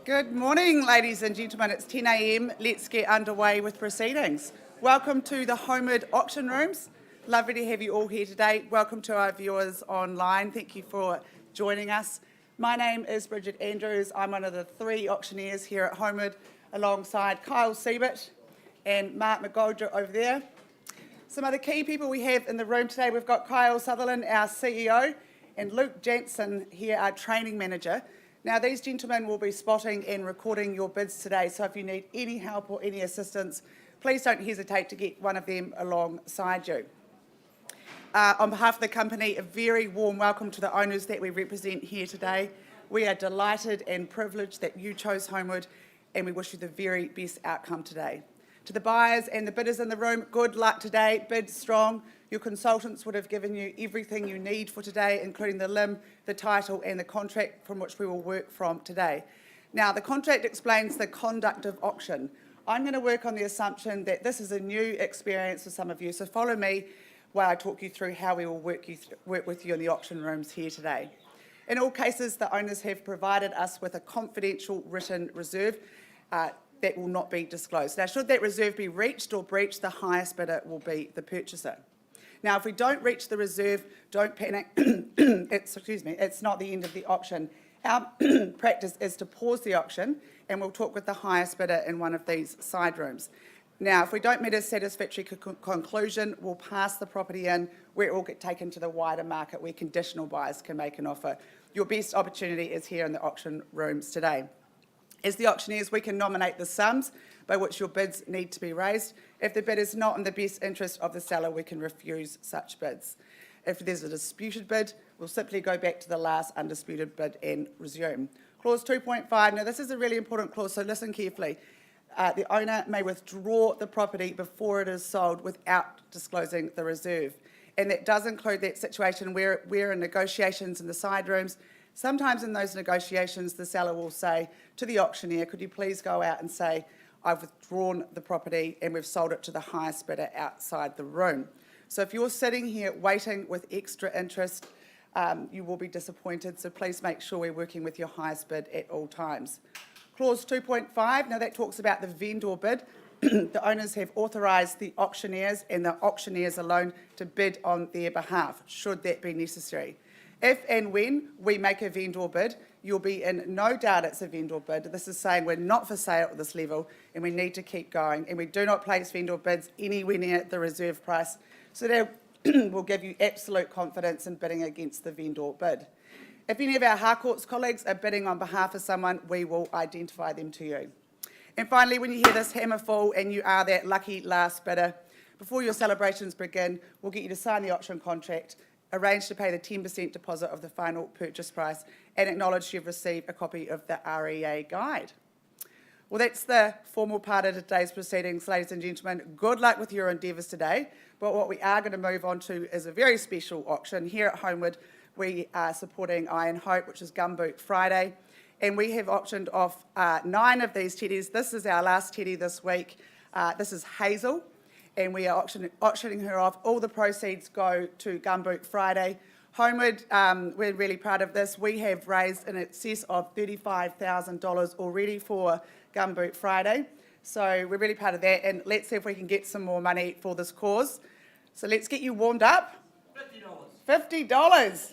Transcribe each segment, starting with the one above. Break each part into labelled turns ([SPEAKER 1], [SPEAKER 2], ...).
[SPEAKER 1] Good morning, ladies and gentlemen. It's 10 a.m. Let's get underway with proceedings. Welcome to the Holmwood auction rooms. Lovely to have you all here today. Welcome to our viewers online. Thank you for joining us. My name is Bridget Andrews. I'm one of the three auctioneers here at Holmwood, alongside Kyle Siebert and Mark McGoldrick over there. Some other key people we have in the room today, we've got Kyle Sutherland, our CEO, and Luke Jansen here, our training manager. Now, these gentlemen will be spotting and recording your bids today, so if you need any help or any assistance, please don't hesitate to get one of them alongside you. On behalf of the company, a very warm welcome to the owners that we represent here today. We are delighted and privileged that you chose Holmwood, and we wish you the very best outcome today. To the buyers and the bidders in the room, good luck today. Bid strong. Your consultants would have given you everything you need for today, including the LIM, the title and the contract from which we will work from today. Now, the contract explains the conduct of auction. I'm going to work on the assumption that this is a new experience for some of you, so follow me while I talk you through how we will work with you in the auction rooms here today. In all cases, the owners have provided us with a confidential written reserve that will not be disclosed. Now, should that reserve be reached or breached, the highest bidder will be the purchaser. Now, if we don't reach the reserve, don't panic. It's not the end of the auction. Our practice is to pause the auction, and we'll talk with the highest bidder in one of these side rooms. Now, if we don't meet a satisfactory conclusion, we'll pass the property in where it will get taken to the wider market where conditional buyers can make an offer. Your best opportunity is here in the auction rooms today. As the auctioneers, we can nominate the sums by which your bids need to be raised. If the bid is not in the best interest of the seller, we can refuse such bids. If there's a disputed bid, we'll simply go back to the last undisputed bid and resume. Clause 2.5, now this is a really important clause, so listen carefully. The owner may withdraw the property before it is sold without disclosing the reserve. And that does include that situation where we're in negotiations in the side rooms. Sometimes in those negotiations, the seller will say to the auctioneer, could you please go out and say, I've withdrawn the property and we've sold it to the highest bidder outside the room. So if you're sitting here waiting with extra interest, you will be disappointed. So please make sure we're working with your highest bid at all times. Clause 2.5, now that talks about the vendor bid. The owners have authorised the auctioneers and the auctioneers alone to bid on their behalf, should that be necessary. If and when we make a vendor bid, you'll be in no doubt it's a vendor bid. This is saying we're not for sale at this level and we need to keep going, and we do not place vendor bids anywhere near the reserve price. So that will give you absolute confidence in bidding against the vendor bid. If any of our Harcourts colleagues are bidding on behalf of someone, we will identify them to you. And finally, when you hear this hammer fall and you are that lucky last bidder, before your celebrations begin, we'll get you to sign the auction contract, arrange to pay the 10% deposit of the final purchase price, and acknowledge you've received a copy of the REA guide. Well, that's the formal part of today's proceedings, ladies and gentlemen. Good luck with your endeavours today. But what we are going to move on to is a very special auction. Here at Holmwood, we are supporting Iron Hope, which is Gumboot Friday. And we have auctioned off 9 of these teddies. This is our last teddy this week. This is Hazel, and we are auctioning her off. All the proceeds go to Gumboot Friday. Holmwood, we're really proud of this. We have raised in excess of $35,000 already for Gumboot Friday. So we're really proud of that, and let's see if we can get some more money for this cause. So let's get you warmed up. $50. $50.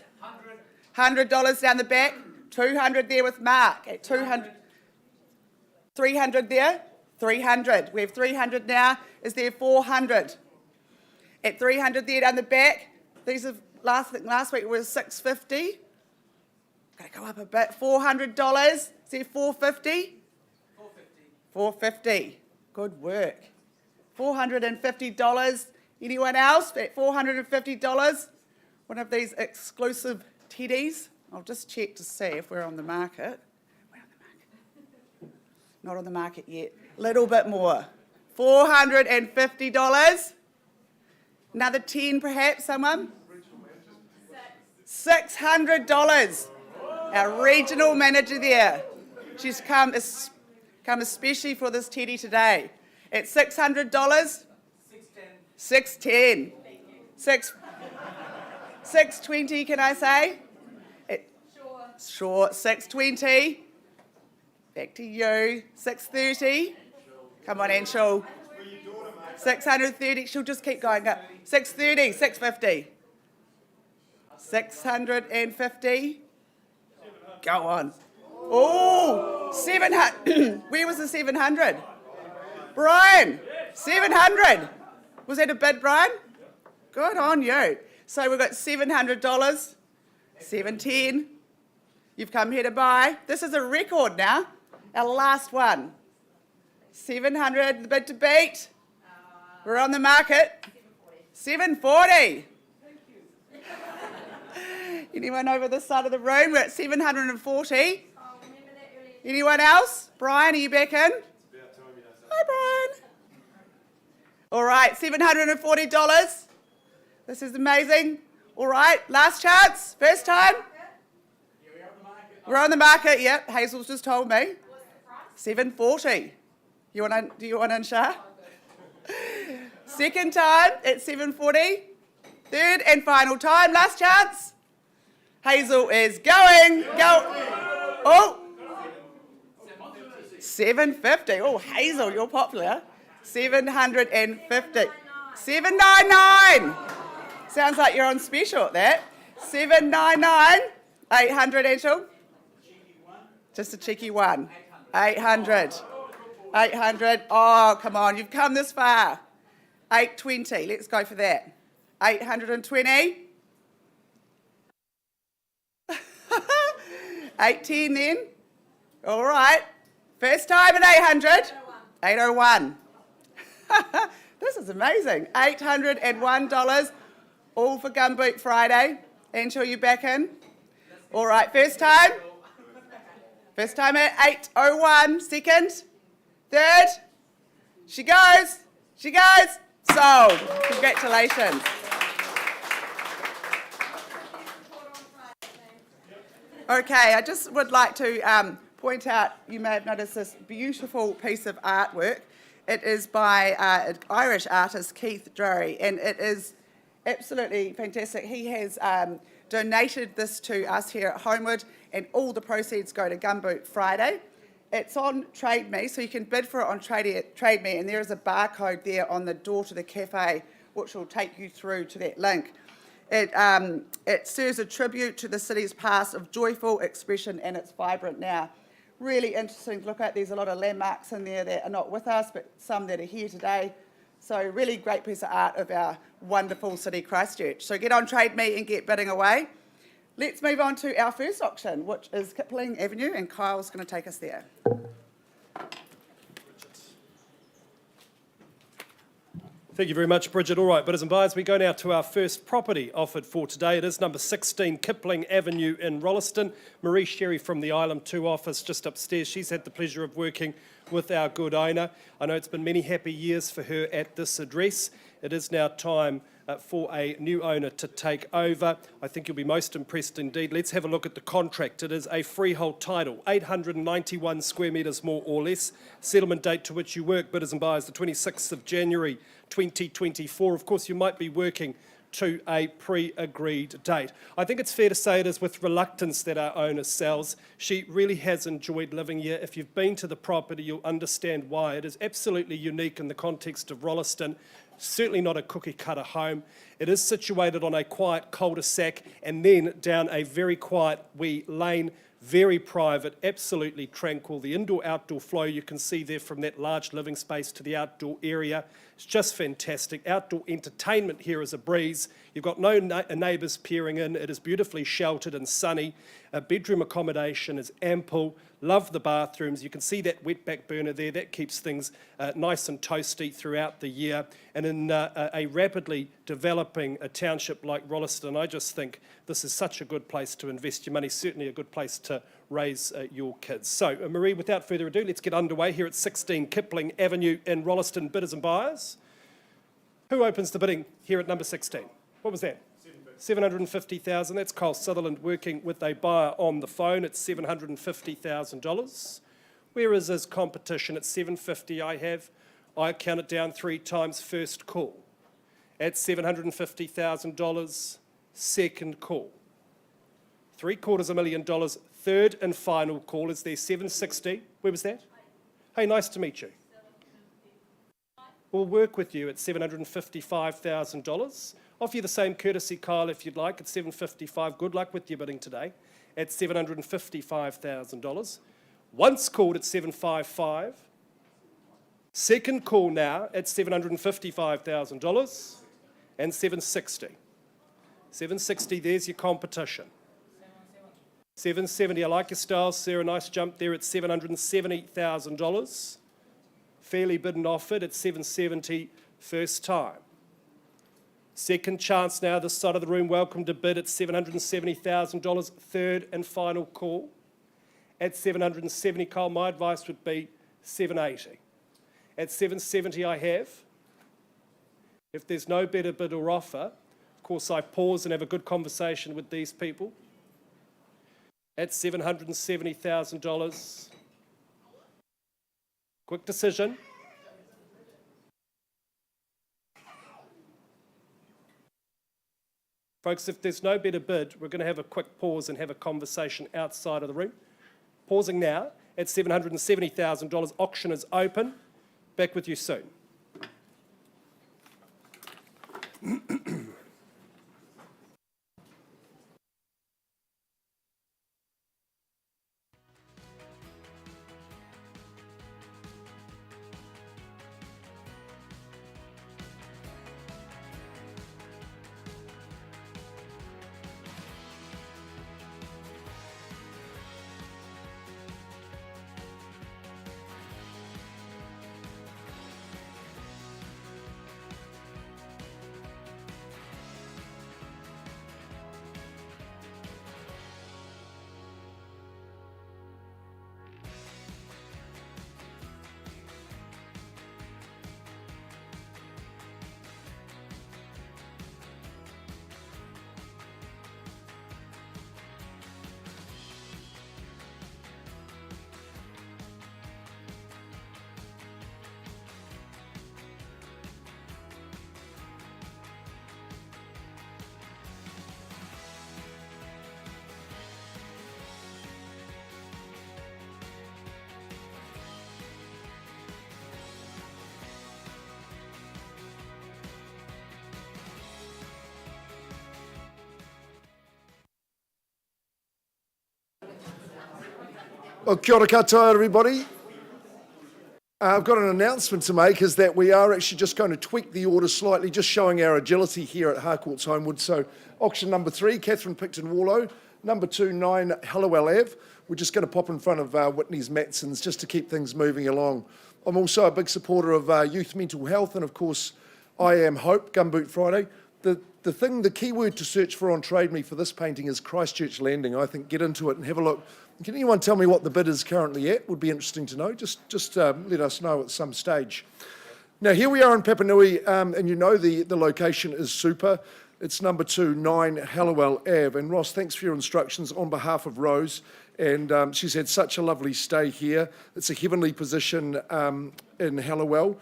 [SPEAKER 1] $100 down the back. $200 there with Mark at 200. $300 there. $300. We have $300 now. Is there $400? At $300 there down the back. These are last week was $650. Got to go up a bit. $400. Is there $450? $450. Good work. $450. Anyone else at $450? One of these exclusive teddies. I'll just check to see if we're on the market. We're on the market. Not on the market yet. A little bit more. $450. Another 10 perhaps, someone? $600. Our regional manager there. She's come especially for this teddy today. At $600? $610. $620, can I say? Sure. $620. Back to you. 630. Come on, Anshul. 630. She'll just keep going up. 630. 650. 650. Go on. Oh, 700. Where was the 700? Brian, 700. Was that a bid, Brian? Good on you. So we've got $700. 710. You've come here to buy. This is a record now. Our last one. 700, the bid to beat. We're on the market. 740. Anyone over this side of the room? We're at 740. Anyone else? Brian, are you back in? Hi, Brian. All right, $740. This is amazing. All right, last chance. First time. We're on the market. Yep, Hazel's just told me. 740. Do you want in, Shah? Second time at 740. Third and final time. Last chance. Hazel is going. Go. Oh. 750. Oh, Hazel, you're popular. 750. 799. Sounds like you're on special at that. 799. 800, Angel. Just a cheeky one. 800. 800. Oh, come on. You've come this far. 820. Let's go for that. 820. 810 then. All right. First time at 800. 801. This is amazing. $801. All for Gumboot Friday. Angel, you back in? All right. First time. First time at 801. Second. Third. She goes. She goes. Sold. Congratulations. Okay, I just would like to point out, you may have noticed this beautiful piece of artwork. It is by Irish artist Keith Drury, and it is absolutely fantastic. He has donated this to us here at Holmwood, and all the proceeds go to Gumboot Friday. It's on Trade Me, so you can bid for it on Trade Me, and there is a barcode there on the door to the cafe, which will take you through to that link. It serves a tribute to the city's past of joyful expression, and it's vibrant now. Really interesting to look at. There's a lot of landmarks in there that are not with us, but some that are here today. So really great piece of art of our wonderful city, Christchurch. So get on Trade Me and get bidding away. Let's move on to our first auction, which is Kipling Avenue, and Kyle's going to take us there.
[SPEAKER 2] Thank you very much, Bridget. All right, bidders and buyers, we go now to our first property offered for today. It is number 16 Kipling Avenue in Rolleston. Marie Sherry from the Island 2 office just upstairs. She's had the pleasure of working with our good owner. I know it's been many happy years for her at this address. It is now time for a new owner to take over. I think you'll be most impressed indeed. Let's have a look at the contract. It is a freehold title, 891 square metres more or less. Settlement date to which you work, bidders and buyers, the 26th of January 2024. Of course, you might be working to a pre-agreed date. I think it's fair to say it is with reluctance that our owner sells. She really has enjoyed living here. If you've been to the property, you'll understand why. It is absolutely unique in the context of Rolleston. Certainly not a cookie-cutter home. It is situated on a quiet cul-de-sac and then down a very quiet wee lane, very private, absolutely tranquil. The indoor-outdoor flow you can see there from that large living space to the outdoor area. It's just fantastic. Outdoor entertainment here is a breeze. You've got no neighbours peering in. It is beautifully sheltered and sunny. Bedroom accommodation is ample. Love the bathrooms. You can see that wetback burner there. That keeps things nice and toasty throughout the year. And in a rapidly developing township like Rolleston, I just think this is such a good place to invest your money, certainly a good place to raise your kids. So, Marie, without further ado, let's get underway here at 16 Kipling Avenue in Rolleston. Bidders and buyers, who opens the bidding here at number 16? What was that? 750,000. That's Kyle Sutherland working with a buyer on the phone. It's $750,000. Where is his competition? At 750 I count it down 3 times. First call. At $750,000, second call. $750,000, Third and final call is their 760. Where was that? Hey, nice to meet you. We'll work with you at $755,000. Offer you the same courtesy car if you'd like at $755,000. Good luck with your bidding today at $755,000. Once called at $755,000. Second call now at $755,000 and $760,000. $760,000, there's your competition. $770,000, I like your style, Sarah, nice jump there at $770,000. Fairly bid and offered at $770,000 first time. Second chance now, this side of the room, welcome to bid at $770,000. Third and final call at $770,000. Kyle, my advice would be $780,000. At $770,000 I have. If there's no better bid or offer, of course I pause and have a good conversation with these people. At $770,000. Quick decision. Folks, if there's no better bid, we're going to have a quick pause and have a conversation outside of the room. Pausing now at $770,000. Auction is open. Back with you soon.
[SPEAKER 3] Well, kia ora koutou, everybody. I've got an announcement to make, is that we are actually just going to tweak the order slightly, just showing our agility here at Harcourt's Holmwood. So auction number 3, Catherine Picton Warlow. Number 2, 9 Hallowell Ave. We're just going to pop in front of Whitney's Matson's just to keep things moving along. I'm also a big supporter of youth mental health, and of course, I Am Hope, Gumboot Friday. The key word to search for on Trade Me for this painting is Christchurch Landing. I think get into it and have a look. Can anyone tell me what the bid is currently at? Would be interesting to know. Just let us know at some stage. Now, here we are in Papanui, and you know the location is super. It's number 2, 9 Hallowell Ave. And Ross, thanks for your instructions on behalf of Rose. And she's had such a lovely stay here. It's a heavenly position in Hallowell.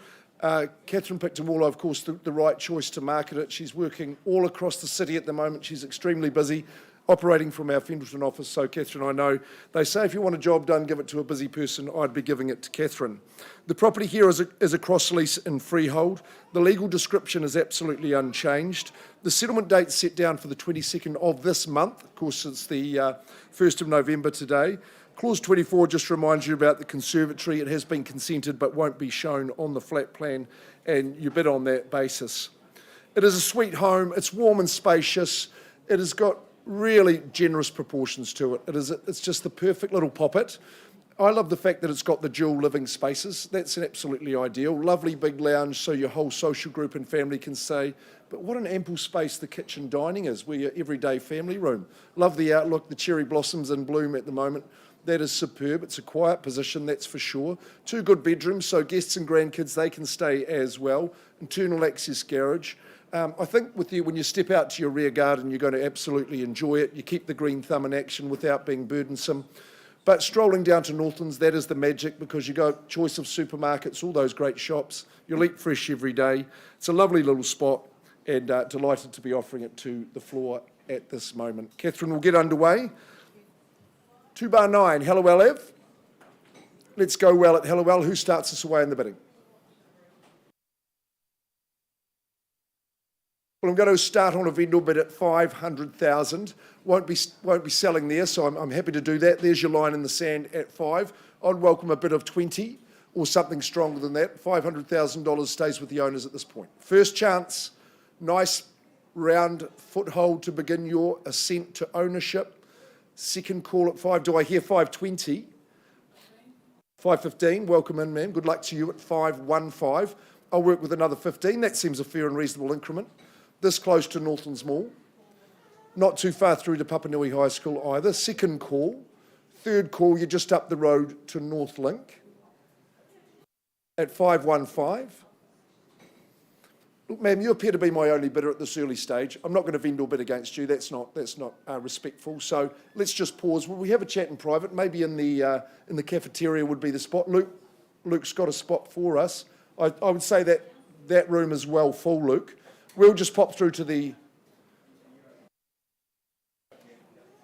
[SPEAKER 3] Catherine Picton Warlow, of course, the right choice to market it. She's working all across the city at the moment. She's extremely busy, operating from our Fendleton office. So, Catherine, I know they say if you want a job done, give it to a busy person. I'd be giving it to Catherine. The property here is a cross lease in freehold. The legal description is absolutely unchanged. The settlement date's set down for the 22nd of this month. Of course, it's the 1st of November today. Clause 24 just reminds you about the conservatory. It has been consented but won't be shown on the flat plan, and you bid on that basis. It is a sweet home. It's warm and spacious. It has got really generous proportions to it. It's just the perfect little poppet. I love the fact that it's got the dual living spaces. That's absolutely ideal. Lovely big lounge so your whole social group and family can stay. But what an ample space the kitchen dining is. We're your everyday family room. Love the outlook, the cherry blossoms in bloom at the moment. That is superb. It's a quiet position, that's for sure. 2 good bedrooms, so guests and grandkids, they can stay as well. Internal access garage. I think with you, when you step out to your rear garden, you're going to absolutely enjoy it. You keep the green thumb in action without being burdensome. But strolling down to Northlands, that is the magic, because you got choice of supermarkets, all those great shops. You'll eat fresh every day. It's a lovely little spot, and delighted to be offering it to the floor at this moment. Catherine, we'll get underway. 2 bar 9, Hallowell Ave. Let's go well at Hallowell. Who starts us away in the bidding? Well, I'm going to start on a vendor bid at 500,000. Won't be selling there, so I'm happy to do that. There's your line in the sand at 5. I'd welcome a bid of 20 or something stronger than that. $500,000 stays with the owners at this point. First chance, nice round foothold to begin your ascent to ownership. Second call at 5. Do I hear 520? 515. Welcome in, ma'am. Good luck to you at 515. I'll work with another 15. That seems a fair and reasonable increment. This close to Northlands Mall. Not too far through to Papanui High School either. Second call. Third call, you're just up the road to Northlink at 515. Look, ma'am, you appear to be my only bidder at this early stage. I'm not going to vendor bid against you. That's not respectful. So let's just pause. Will we have a chat in private? Maybe in the cafeteria would be the spot. Luke's got a spot for us. I would say that room is well full, Luke. We'll just pop through to the...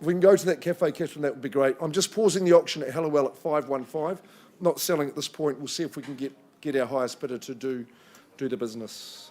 [SPEAKER 3] If we can go to that cafe, Catherine, that would be great. I'm just pausing the auction at Hallowell at 515. Not selling at this point. We'll see if we can get our highest bidder to do the business.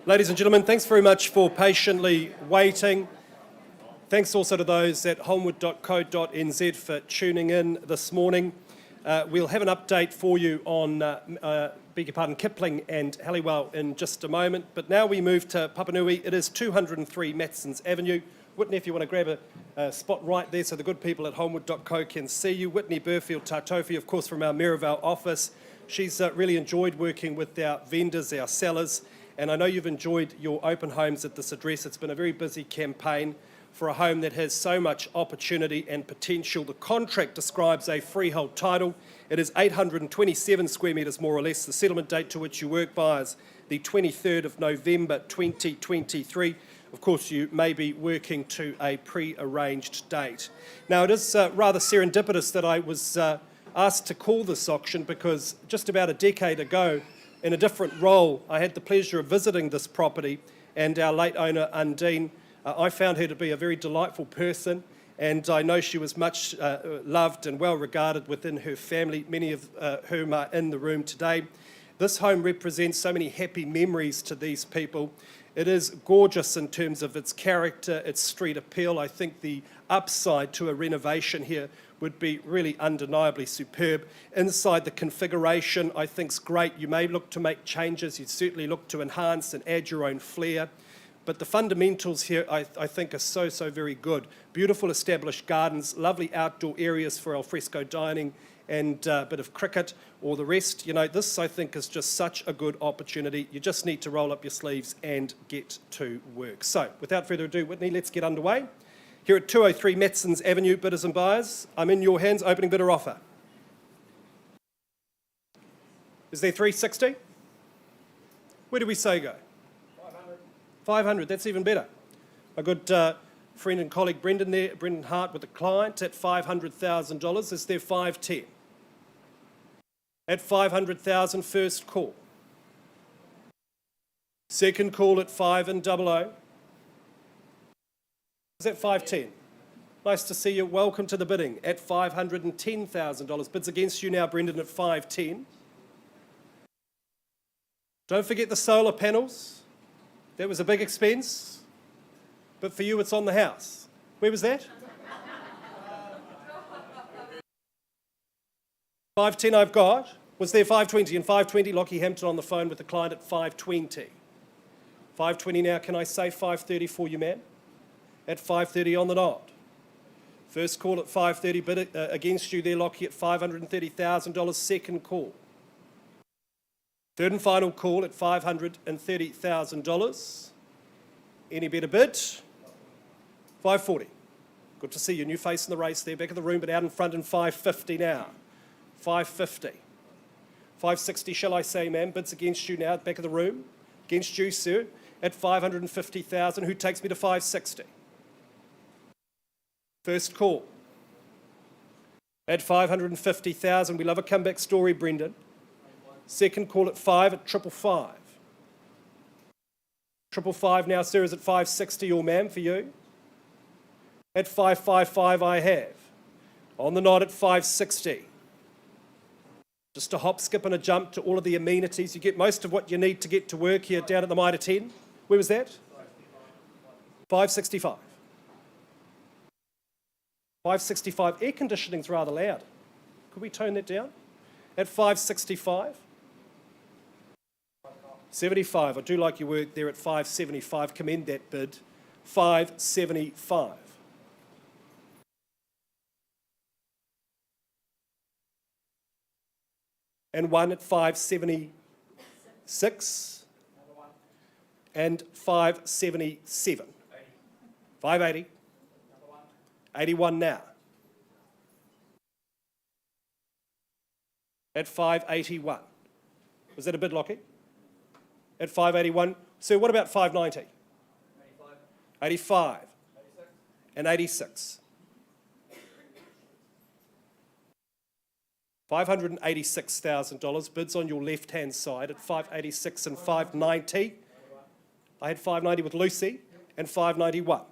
[SPEAKER 2] Ladies and gentlemen, thanks very much for patiently waiting. Thanks also to those at holmwood.co.nz for tuning in this morning. We'll have an update for you on, beg your pardon, Kipling and Halliwell in just a moment. But now we move to Papanui. It is 203 Matson's Avenue. Whitney, if you want to grab a spot right there so the good people at holmwood.co can see you. Whitney Burfield Tartofi, of course, from our Maryvale office. She's really enjoyed working with our vendors, our sellers, and I know you've enjoyed your open homes at this address. It's been a very busy campaign for a home that has so much opportunity and potential. The contract describes a freehold title. It is 827 square metres more or less. The settlement date to which you work by is the 23rd of November 2023. Of course, you may be working to a pre-arranged date. Now, it is rather serendipitous that I was asked to call this auction because just about a decade ago, in a different role, I had the pleasure of visiting this property, and our late owner, Undine, I found her to be a very delightful person, and I know she was much loved and well regarded within her family, many of whom are in the room today. This home represents so many happy memories to these people. It is gorgeous in terms of its character, its street appeal. I think the upside to a renovation here would be really undeniably superb. Inside, the configuration I think is great. You may look to make changes. You'd certainly look to enhance and add your own flair. But the fundamentals here I think are so very good. Beautiful established gardens, lovely outdoor areas for alfresco dining and a bit of cricket or the rest. You know, this I think is just such a good opportunity. You just need to roll up your sleeves and get to work. So without further ado, Whitney, let's get underway. Here at 203 Matson's Avenue, bidders and buyers, I'm in your hands, opening bidder offer. Is there 360? Where do we say go? 500. 500, that's even better. My good friend and colleague Brendan there, Brendan Hart with the client at $500,000. Is there 510? At 500,000, first call. Second call at 500. Is that 510? Nice to see you. Welcome to the bidding at $510,000. Bids against you now, Brendan, at 510. Don't forget the solar panels. That was a big expense. But for you, it's on the house. Where was that? 510 I've got. Was there 520? And 520, Lockie Hampton on the phone with the client at 520. 520 now, can I say 530 for you, ma'am? At 530 on the dot. First call at 530, bid against you there, Lockie, at $530,000. Second call. Third and final call at $530,000. Any better bid? 540. Good to see you. New face in the race there, back of the room, but out in front in 550 now. 550. 560, shall I say, ma'am? Bids against you now, back of the room. Against you, sir, at 550,000. Who takes me to 560? First call. At 550,000. We love a comeback story, Brendan. Second call at 5 at 555. 555 now, sir, is at 560, or ma'am, for you. At 555 I have. On the nod at 560. Just a hop, skip and a jump to all of the amenities. You get most of what you need to get to work here down at the Mitre 10. Where was that? 565. 565. Air conditioning's rather loud. Could we tone that down? At 565. 75. I do like your work there at 575. Commend that bid. 575. And one at 576. And 577. 580. 81 now. At 581. Was that a bid, Lockie? At 581. So what about 590? 85. 85. 86. And 86. $586,000. Bids on your left-hand side at 586 and 590. I had 590 with Lucy and 591.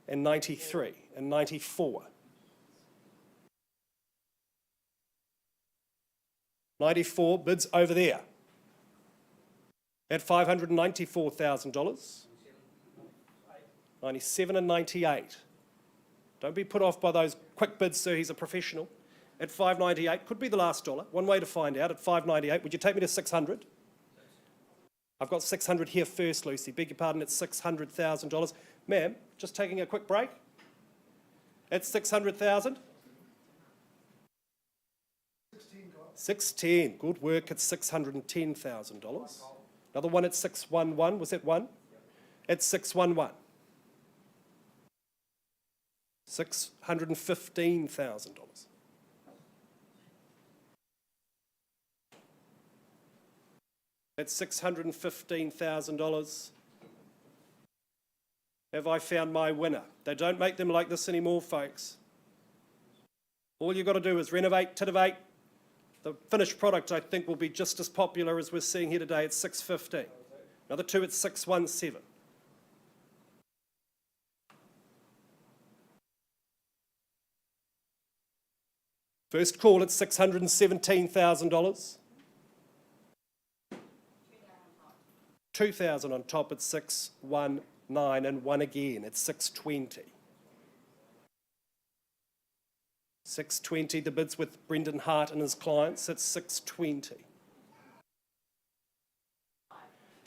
[SPEAKER 2] And 93 and 94. 94, bids over there. At $594,000. 97 and 98. Don't be put off by those quick bids, sir, he's a professional. At $598, could be the last dollar. One way to find out, at $598, would you take me to 600? I've got 600 here first, Lucy. Beg your pardon, it's $600,000. Ma'am, just taking a quick break. At 600,000? 610, good work at $610,000. Another one at 611, was that one? At 611. $615,000. At $615,000. Have I found my winner? They don't make them like this anymore, folks. All you've got to do is renovate, titivate. The finished product, I think, will be just as popular as we're seeing here today at $615. Another two at $617. First call at $617,000. 2,000 on top at 619 and one again at 620. 620, the bids with Brendan Hart and his clients at 620.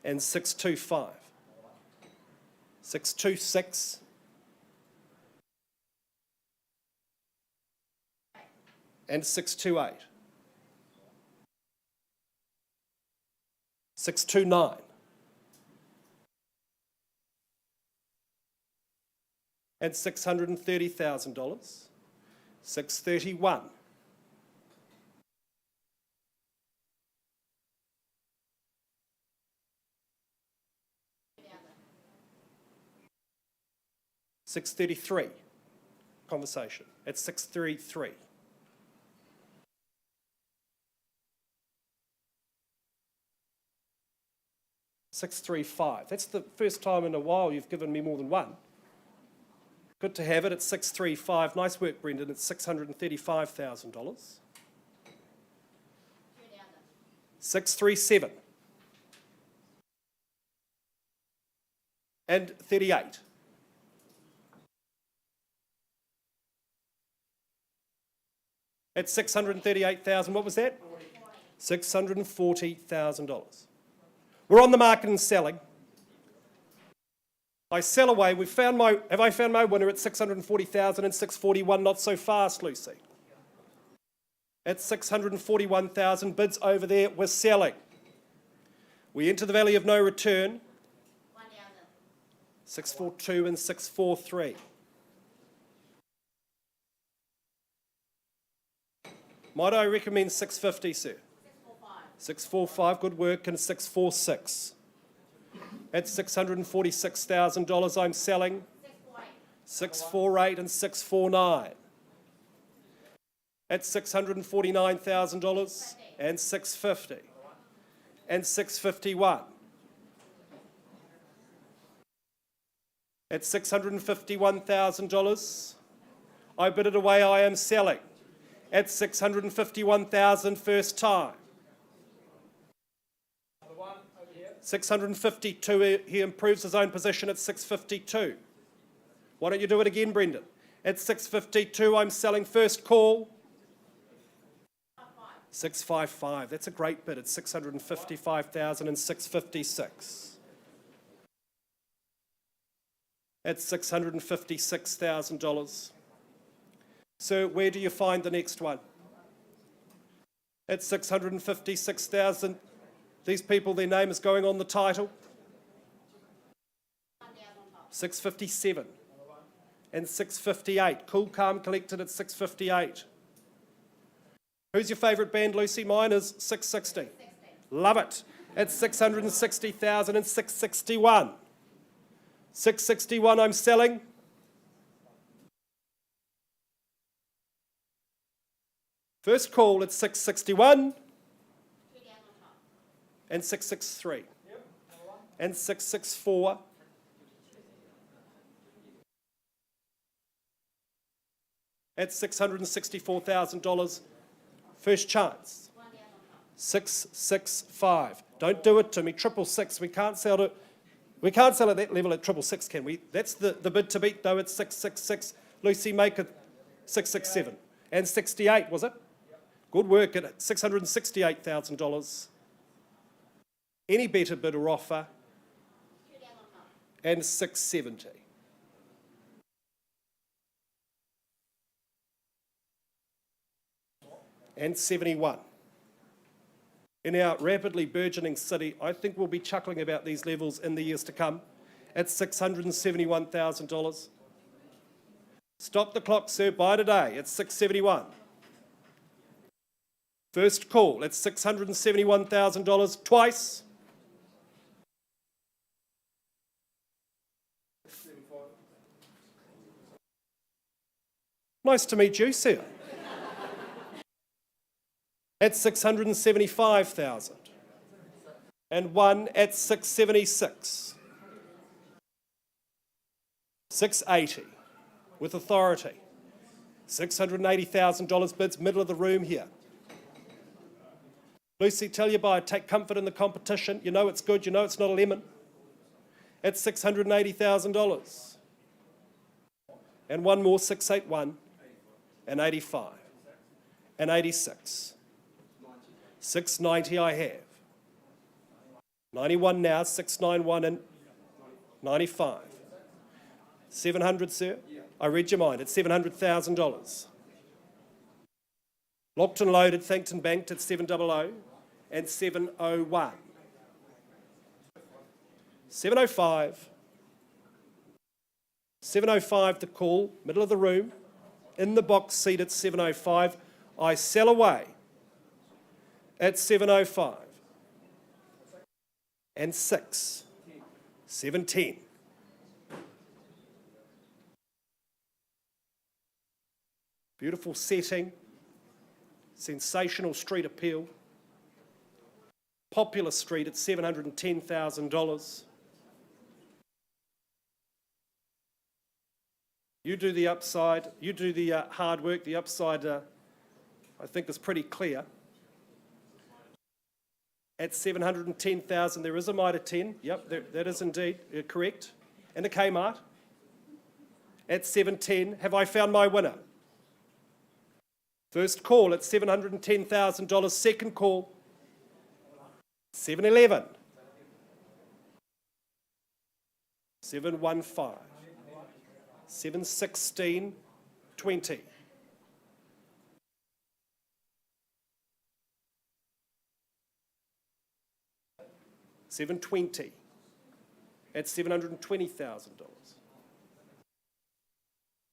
[SPEAKER 2] And 625. 626. And 628. 629. And $630,000. 631. $633. Conversation at 633. $635. That's the first time in a while you've given me more than one. Good to have it at 635. Nice work, Brendan. It's $635,000. 637. And 38. At 638,000, what was that? $640,000. We're on the market and selling. I sell away. Have I found my winner at 640,000 and 641? Not so fast, Lucy. At 641,000, bids over there. We're selling. We enter the valley of no return. 642 and 643. Might I recommend 650, sir? 645, good work, and 646. At $646,000, I'm selling 648 and 649. At $649,000 and 650 and 651. At $651,000, I bid it away. I am selling at $651,000 first time. 652, he improves his own position at 652. Why don't you do it again, Brendan? At 652, I'm selling first call. 655, that's a great bid at 655,000 and 656. At $656,000. So where do you find the next one? At 656,000. These people, their name is going on the title. 657 and 658. Cool, calm, collected at 658. Who's your favourite band, Lucy? Mine is 660. Love it. At 660,000 and 661. 661 I'm selling. First call at 661. And 663. And 664. At $664,000. First chance. 665. Don't do it to me. 666. We can't sell it. We can't sell at that level at 666, can we? That's the bid to beat, though. It's 666. Lucy, make it 667. And 68, was it? Good work at $668,000. Any better bid or offer? And 670. And 71. In our rapidly burgeoning city, I think we'll be chuckling about these levels in the years to come. At $671,000. Stop the clock, sir, buy today. It's 671. First call, it's $671,000 twice. Nice to meet you, sir. At 675,000. And one at 676. 680 with authority. $680,000 bids, middle of the room here. Lucy, tell your buyer, take comfort in the competition. You know it's good, you know it's not a lemon. At $680,000. And one more, 681 and 85 and 86. 690 I have. 91 now, 691 and 95. 700, sir? I read your mind. It's $700,000. Locked and loaded, thanked and banked at 700 and 701. 705. 705 the call, middle of the room, in the box seat at 705. I sell away at 705. And 6. 710. Beautiful setting. Sensational street appeal. Popular street at $710,000. You do the upside, you do the hard work. The upside, I think, is pretty clear. At $710,000, there is a Mitre 10. Yep, that is indeed correct. And a Kmart. At 710, have I found my winner? First call at $710,000. Second call, 711. 715. 716. 20. $720 at $720,000.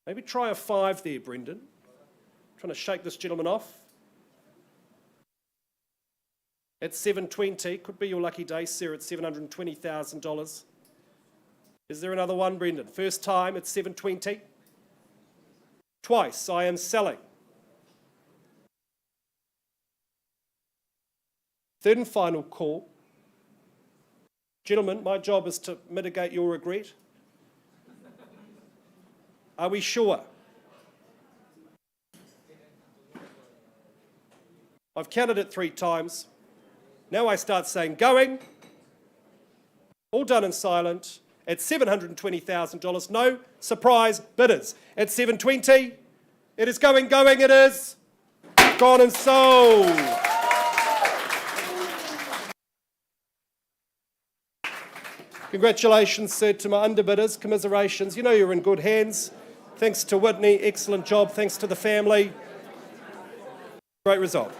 [SPEAKER 2] Maybe try a 5 there, Brendan. Trying to shake this gentleman off. At $720, could be your lucky day, sir, at $720,000. Is there another one, Brendan? First time at $720. Twice, I am selling. Third and final call. Gentlemen, my job is to mitigate your regret. Are we sure? I've counted it 3 times. Now I start saying going. All done in silent. At $720,000. No surprise bidders. At $720, it is going, it is gone and sold. Congratulations, sir, to my underbidders. Commiserations. You know you're in good hands. Thanks to Whitney. Excellent job. Thanks to the family. Great result.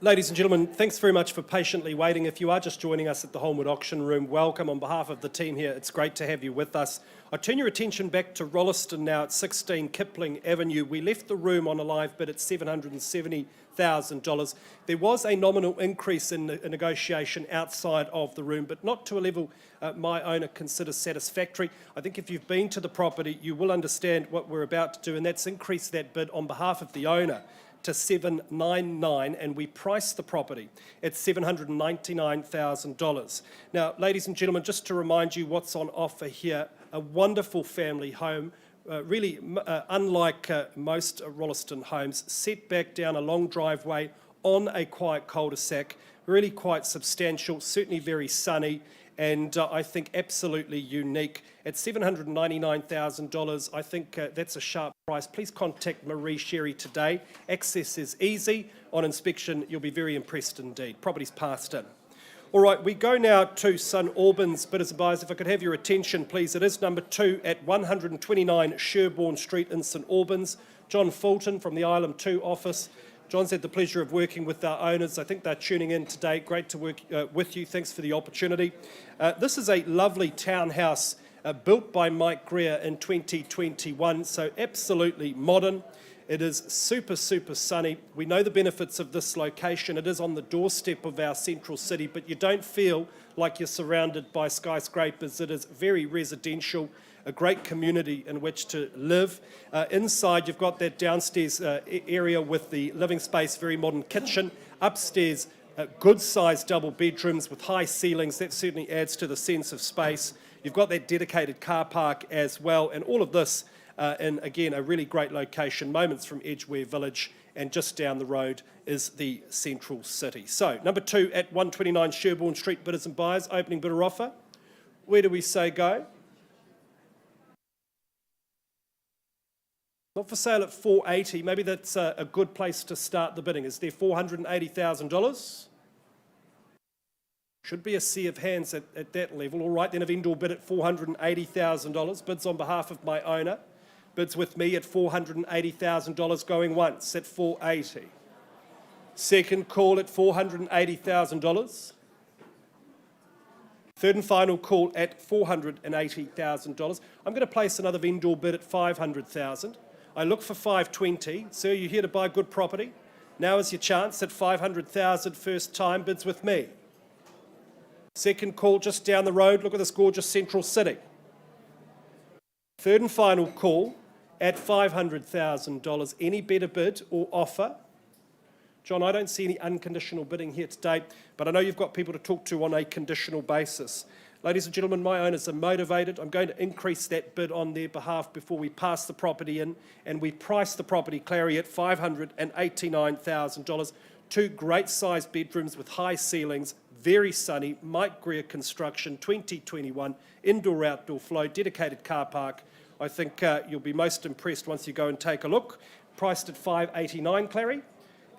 [SPEAKER 2] Ladies and gentlemen, thanks very much for patiently waiting. If you are just joining us at the Holmwood Auction Room, welcome on behalf of the team here. It's great to have you with us. I turn your attention back to Rolleston now at 16 Kipling Avenue. We left the room on a live bid at $770,000. There was a nominal increase in a negotiation outside of the room, but not to a level my owner considers satisfactory. I think if you've been to the property, you will understand what we're about to do, and that's increase that bid on behalf of the owner to $799, and we priced the property at $799,000. Now, ladies and gentlemen, just to remind you what's on offer here, a wonderful family home, really unlike most Rolleston homes, set back down a long driveway on a quiet cul-de-sac, really quite substantial, certainly very sunny, and I think absolutely unique. At $799,000, I think that's a sharp price. Please contact Marie Sherry today. Access is easy. On inspection, you'll be very impressed indeed. Property's passed in. All right, we go now to St Albans bidders and buyers. If I could have your attention, please. It is number 2 at 129 Sherborne Street in St Albans. John Fulton from the Island 2 office. John's had the pleasure of working with our owners. I think they're tuning in today. Great to work with you. Thanks for the opportunity. This is a lovely townhouse built by Mike Greer in 2021, so absolutely modern. It is super, super sunny. We know the benefits of this location. It is on the doorstep of our central city, but you don't feel like you're surrounded by skyscrapers. It is very residential, a great community in which to live. Inside, you've got that downstairs area with the living space, very modern kitchen. Upstairs, good-sized double bedrooms with high ceilings. That certainly adds to the sense of space. You've got that dedicated car park as well, and all of this in, again, a really great location, moments from Edgware Village, and just down the road is the central city. So, number 2 at 129 Sherborne Street, bidders and buyers, opening bidder offer. Where do we say go? Not for sale at $480. Maybe that's a good place to start the bidding. Is there $480,000? Should be a sea of hands at that level. All right, then a vendor bid at $480,000. Bids on behalf of my owner. Bids with me at $480,000 going once at $480. Second call at $480,000. Third and final call at $480,000. I'm going to place another vendor bid at $500,000. I look for $520. Sir, you're here to buy good property. Now is your chance at $500,000. First time, bids with me. Second call just down the road. Look at this gorgeous central city. Third and final call at $500,000. Any better bid or offer? John, I don't see any unconditional bidding here today, but I know you've got people to talk to on a conditional basis. Ladies and gentlemen, my owners are motivated. I'm going to increase that bid on their behalf before we pass the property in, and we price the property, Clary, at $589,000. 2 great-sized bedrooms with high ceilings, very sunny, Mike Greer construction, 2021, indoor-outdoor flow, dedicated car park. I think you'll be most impressed once you go and take a look. Priced at $589, Clary,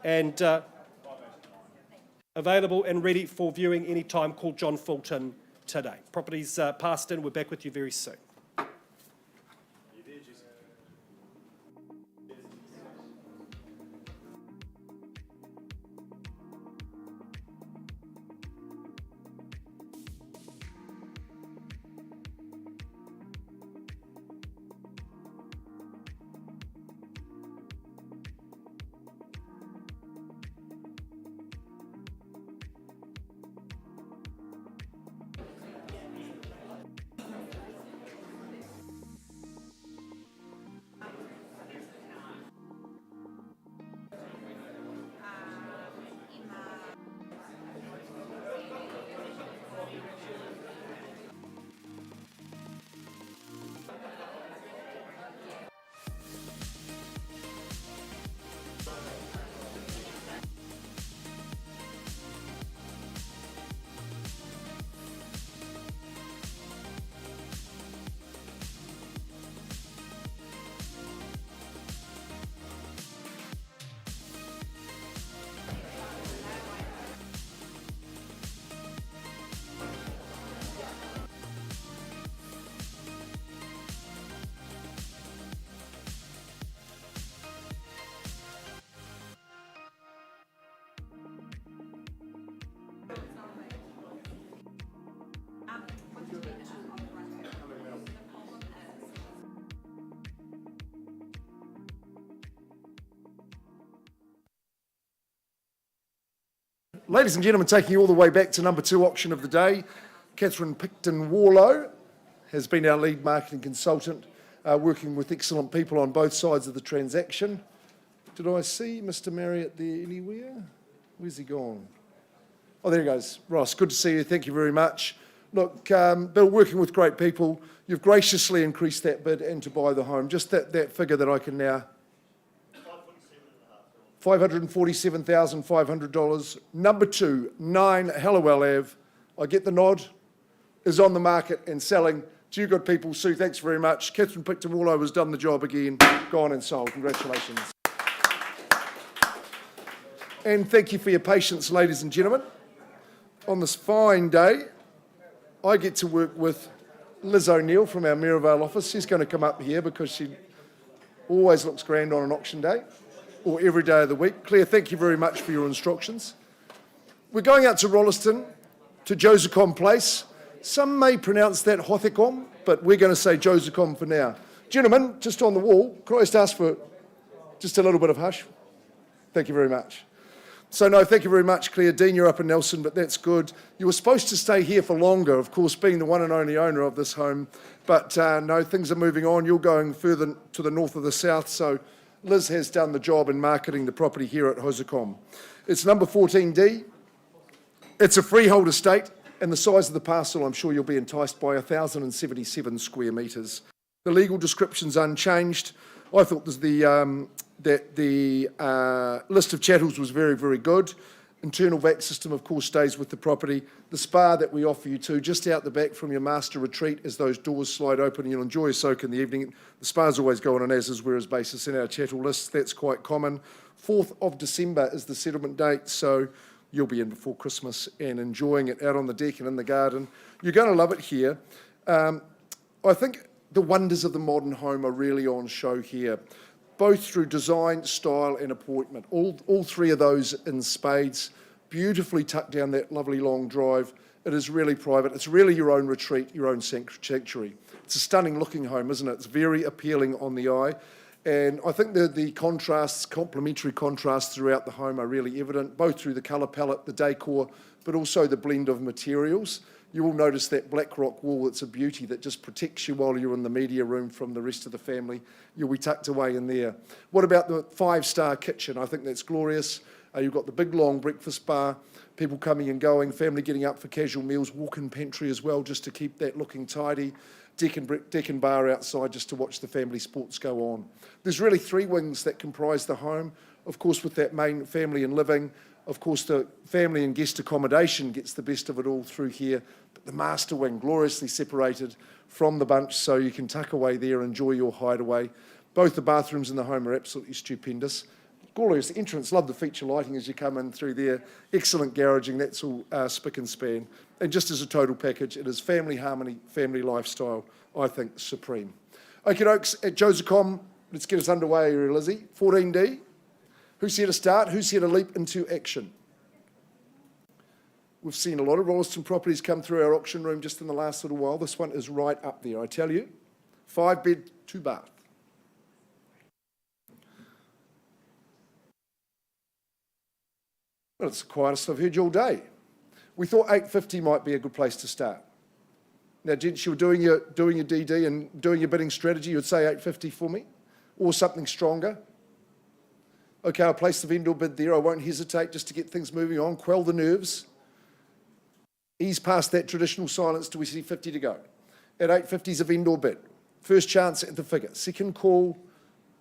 [SPEAKER 2] and available and ready for viewing any time. Call John Fulton today. Property's passed in. We're back with you very soon.
[SPEAKER 3] Ladies and gentlemen, taking you all the way back to number 2 auction of the day, Catherine Picton-Warlow has been our lead marketing consultant, working with excellent people on both sides of the transaction. Did I see Mr. Marriott there anywhere? Where's he gone? Oh, there he goes. Ross, good to see you. Thank you very much. Look, Bill, working with great people, you've graciously increased that bid and to buy the home. Just that figure that I can now... $547,500. Number 2, 9 Hallowell Ave. I get the nod. Is on the market and selling. To you good people, Sue, thanks very much. Catherine Picton-Warlow has done the job again. Gone and sold. Congratulations. And thank you for your patience, ladies and gentlemen. On this fine day, I get to work with Liz O'Neill from our Maryvale office. She's going to come up here because she always looks grand on an auction day, or every day of the week. Claire, thank you very much for your instructions. We're going out to Rolleston, to Josson Place. Some may pronounce that Hothecom, but we're going to say Josson for now. Gentlemen, just on the wall, could I just ask for just a little bit of hush? Thank you very much. So no, thank you very much, Claire. Dean, you're up in Nelson, but that's good. You were supposed to stay here for longer, of course, being the one and only owner of this home, but no, things are moving on. You're going further to the north of the south, so Liz has done the job in marketing the property here at Josson. It's number 14D. It's a freehold estate, and the size of the parcel, I'm sure you'll be enticed by, 1,077 square metres. The legal description's unchanged. I thought that the list of chattels was very, very good. Internal vac system, of course, stays with the property. The spa that we offer you to, just out the back from your master retreat, as those doors slide open and you'll enjoy a soak in the evening. The spas always go on an as-is, whereas basis in our chattel list. That's quite common. 4th of December is the settlement date, so you'll be in before Christmas and enjoying it out on the deck and in the garden. You're going to love it here. I think the wonders of the modern home are really on show here, both through design, style and appointment. All 3 of those in spades, beautifully tucked down that lovely long drive. It is really private. It's really your own retreat, your own sanctuary. It's a stunning looking home, isn't it? It's very appealing on the eye. And I think the contrasts, complementary contrasts throughout the home are really evident, both through the colour palette, the decor, but also the blend of materials. You will notice that black rock wall. It's a beauty that just protects you while you're in the media room from the rest of the family. You'll be tucked away in there. What about the 5-star kitchen? I think that's glorious. You've got the big long breakfast bar, people coming and going, family getting up for casual meals, walk-in pantry as well, just to keep that looking tidy. Deck and bar outside just to watch the family sports go on. There's really 3 wings that comprise the home. Of course, with that main family and living, of course, the family and guest accommodation gets the best of it all through here. But the master wing, gloriously separated from the bunch, so you can tuck away there, enjoy your hideaway. Both the bathrooms in the home are absolutely stupendous. Glorious entrance, love the feature lighting as you come in through there. Excellent garaging, that's all spick and span. And just as a total package, it is family harmony, family lifestyle, I think, supreme. Okie dokes, at Josson, let's get us underway here, Lizzie. 14D. Who's here to start? Who's here to leap into action? We've seen a lot of Rolleston properties come through our auction room just in the last little while. This one is right up there, I tell you. 5-bed, 2-bath. Well, it's the quietest I've heard you all day. We thought 850 might be a good place to start. Now, gents, you were doing your DD and doing your bidding strategy, you'd say 850 for me, or something stronger. Okay, I'll place the vendor bid there. I won't hesitate just to get things moving on, quell the nerves. Ease past that traditional silence till we see 50 to go. At 850 is a vendor bid. First chance at the figure. Second call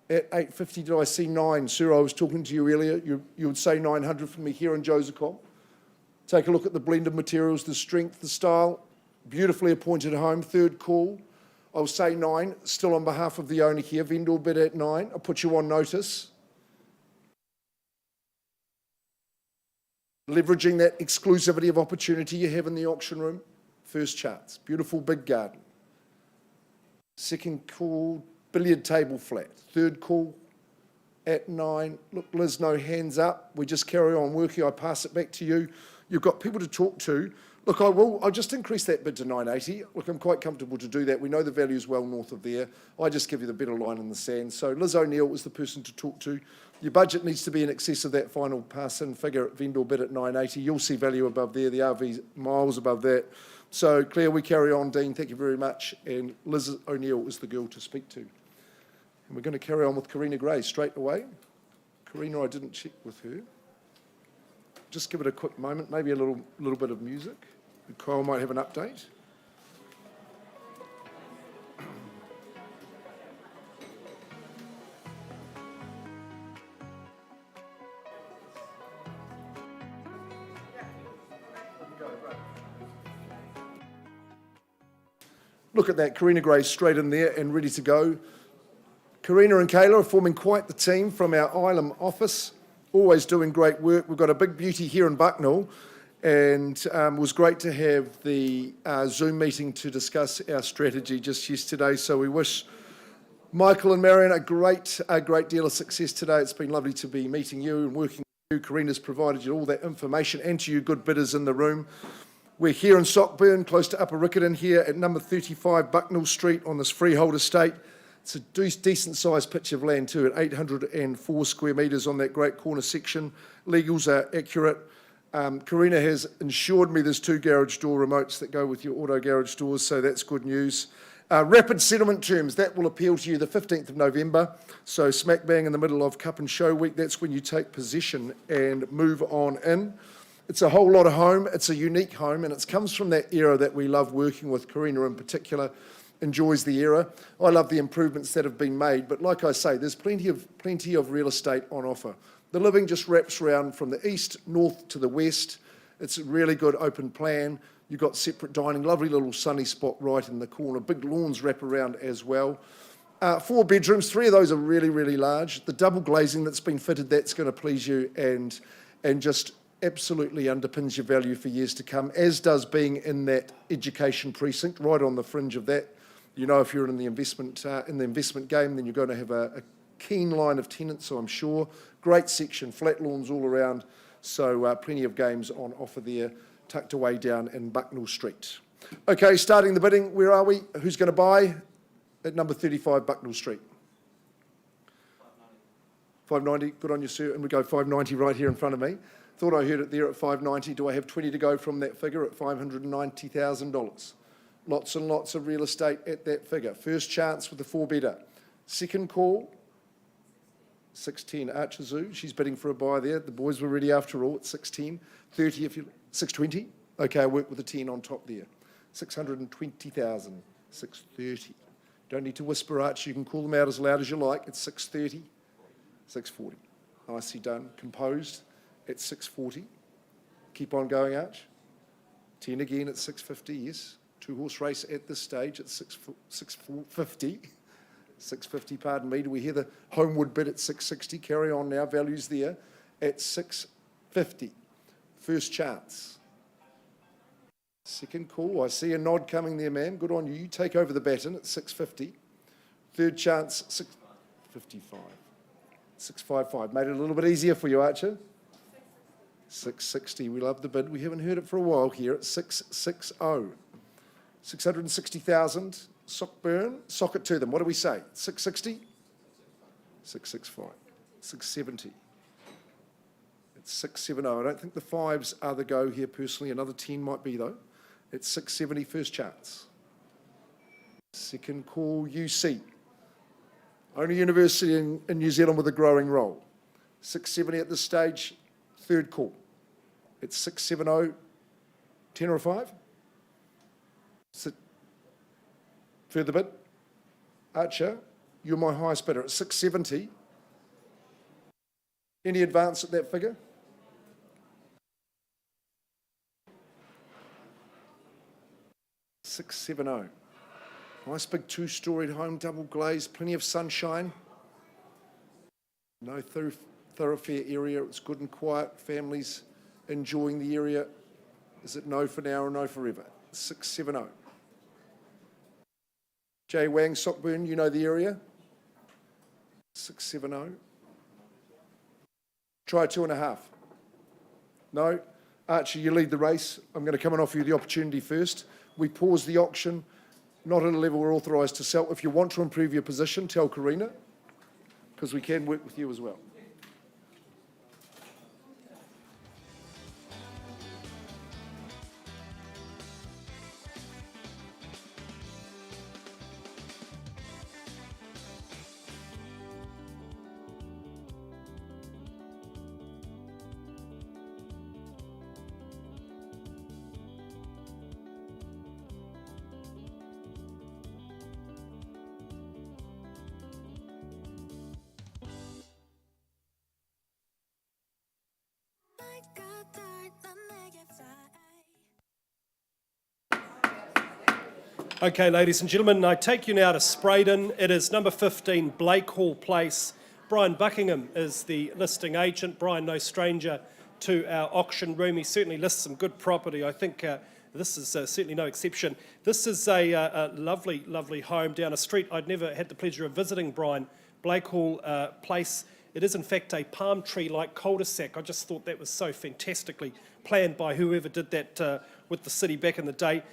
[SPEAKER 3] at 850. Did I see 9? Sir, I was talking to you earlier. You would say 900 for me here in Josson. Take a look at the blend of materials, the strength, the style. Beautifully appointed home. Third call. I'll say 9. Still on behalf of the owner here. Vendor bid at 9. I'll put you on notice. Leveraging that exclusivity of opportunity you have in the auction room. First chance. Beautiful big garden. Second call, billiard table flat. Third call at 9. Look, Liz, no hands up. We just carry on working. I pass it back to you. You've got people to talk to. Look, I'll just increase that bid to 980. Look, I'm quite comfortable to do that. We know the value is well north of there. I just give you the better line in the sand. So Liz O'Neill was the person to talk to. Your budget needs to be in excess of that final pass-in figure at vendor bid at 980. You'll see value above there. The RV's miles above that. So, Claire, we carry on. Dean, thank you very much. And Liz O'Neill is the girl to speak to. And we're going to carry on with Karina Gray straight away. Karina, I didn't check with her. Just give it a quick moment, maybe a little bit of music. Kyle might have an update. Look at that, Karina Gray straight in there and ready to go. Karina and Kayla are forming quite the team from our Ilam office, always doing great work. We've got a big beauty here in Bucknill, and it was great to have the Zoom meeting to discuss our strategy just yesterday. So we wish Michael and Marion a great deal of success today. It's been lovely to be meeting you and working with you. Karina's provided you all that information, and to you good bidders in the room. We're here in Sockburn, close to Upper Riccarton here at number 35 Bucknill Street on this freehold estate. It's a decent sized pitch of land too, at 804 square metres on that great corner section. Legals are accurate. Karina has ensured me there's 2 garage door remotes that go with your auto garage doors, so that's good news. Rapid settlement terms, that will appeal to you the 15th of November, so smack bang in the middle of Cup and Show Week. That's when you take possession and move on in. It's a whole lot of home. It's a unique home, and it comes from that era that we love working with. Karina in particular enjoys the era. I love the improvements that have been made, but like I say, there's plenty of real estate on offer. The living just wraps around from the east, north to the west. It's a really good open plan. You've got separate dining, lovely little sunny spot right in the corner. Big lawns wrap around as well. 4 bedrooms, 3 of those are really, really large. The double glazing that's been fitted, that's going to please you and just absolutely underpins your value for years to come, as does being in that education precinct, right on the fringe of that. You know, if you're in the investment game, then you're going to have a keen line of tenants, I'm sure. Great section, flat lawns all around, so plenty of games on offer there, tucked away down in Bucknill Street. Okay, starting the bidding, where are we? Who's going to buy at number 35 Bucknill Street? 590, good on you, sir, and we go 590 right here in front of me. Thought I heard it there at 590. Do I have 20 to go from that figure at $590,000? Lots and lots of real estate at that figure. First chance with the 4-bedder. Second call, 610 Archer Zoo. She's bidding for a buy there. The boys were ready after all at 610. 30 if you 620. Okay, I work with a 10 on top there. 620,000. 630. Don't need to whisper, Archer. You can call them out as loud as you like. It's 630. 640. Nicely done. Composed. At 640. Keep on going, Arch. 10 again at 650, yes. 2-horse race at this stage at 650. 650, pardon me. Do we hear the Holmwood bid at 660? Carry on now. Values there at 650. First chance. Second call. I see a nod coming there, ma'am. Good on you. You take over the baton at 650. Third chance, 655. 655. Made it a little bit easier for you, Archer. 660, we love the bid. We haven't heard it for a while here at 660. 660,000, Sockburn, sock it to them. What do we say? 660? 665. 670. It's 670. I don't think the 5s are the go here personally. Another 10 might be though. It's 670, first chance. Second call, UC. Only university in New Zealand with a growing role. 670 at this stage. Third call. It's 670, 10 or a 5? Further bid. Archer, you're my highest bidder at 670. Any advance at that figure? $670. Nice big 2-storied home, double glazed, plenty of sunshine. No thoroughfare area, it's good and quiet, families enjoying the area. Is it no for now or no forever? 670. J Wang, Sockburn, you know the area? 670. Try 2.5. No. Archie, you lead the race. I'm going to come and offer you the opportunity first. We pause the auction, not at a level we're authorised to sell. If you want to improve your position, tell Karina, because we can work with you as well.
[SPEAKER 2] Okay, ladies and gentlemen, I take you now to Spraydon. It is number 15, Blakehall Place. Brian Buckingham is the listing agent. Brian, no stranger to our auction room. He certainly lists some good property. I think this is certainly no exception. This is a lovely, lovely home down a street I'd never had the pleasure of visiting, Brian. Blakehall Place. It is, in fact, a palm tree-like cul-de-sac. I just thought that was so fantastically planned by whoever did that with the city back in the day.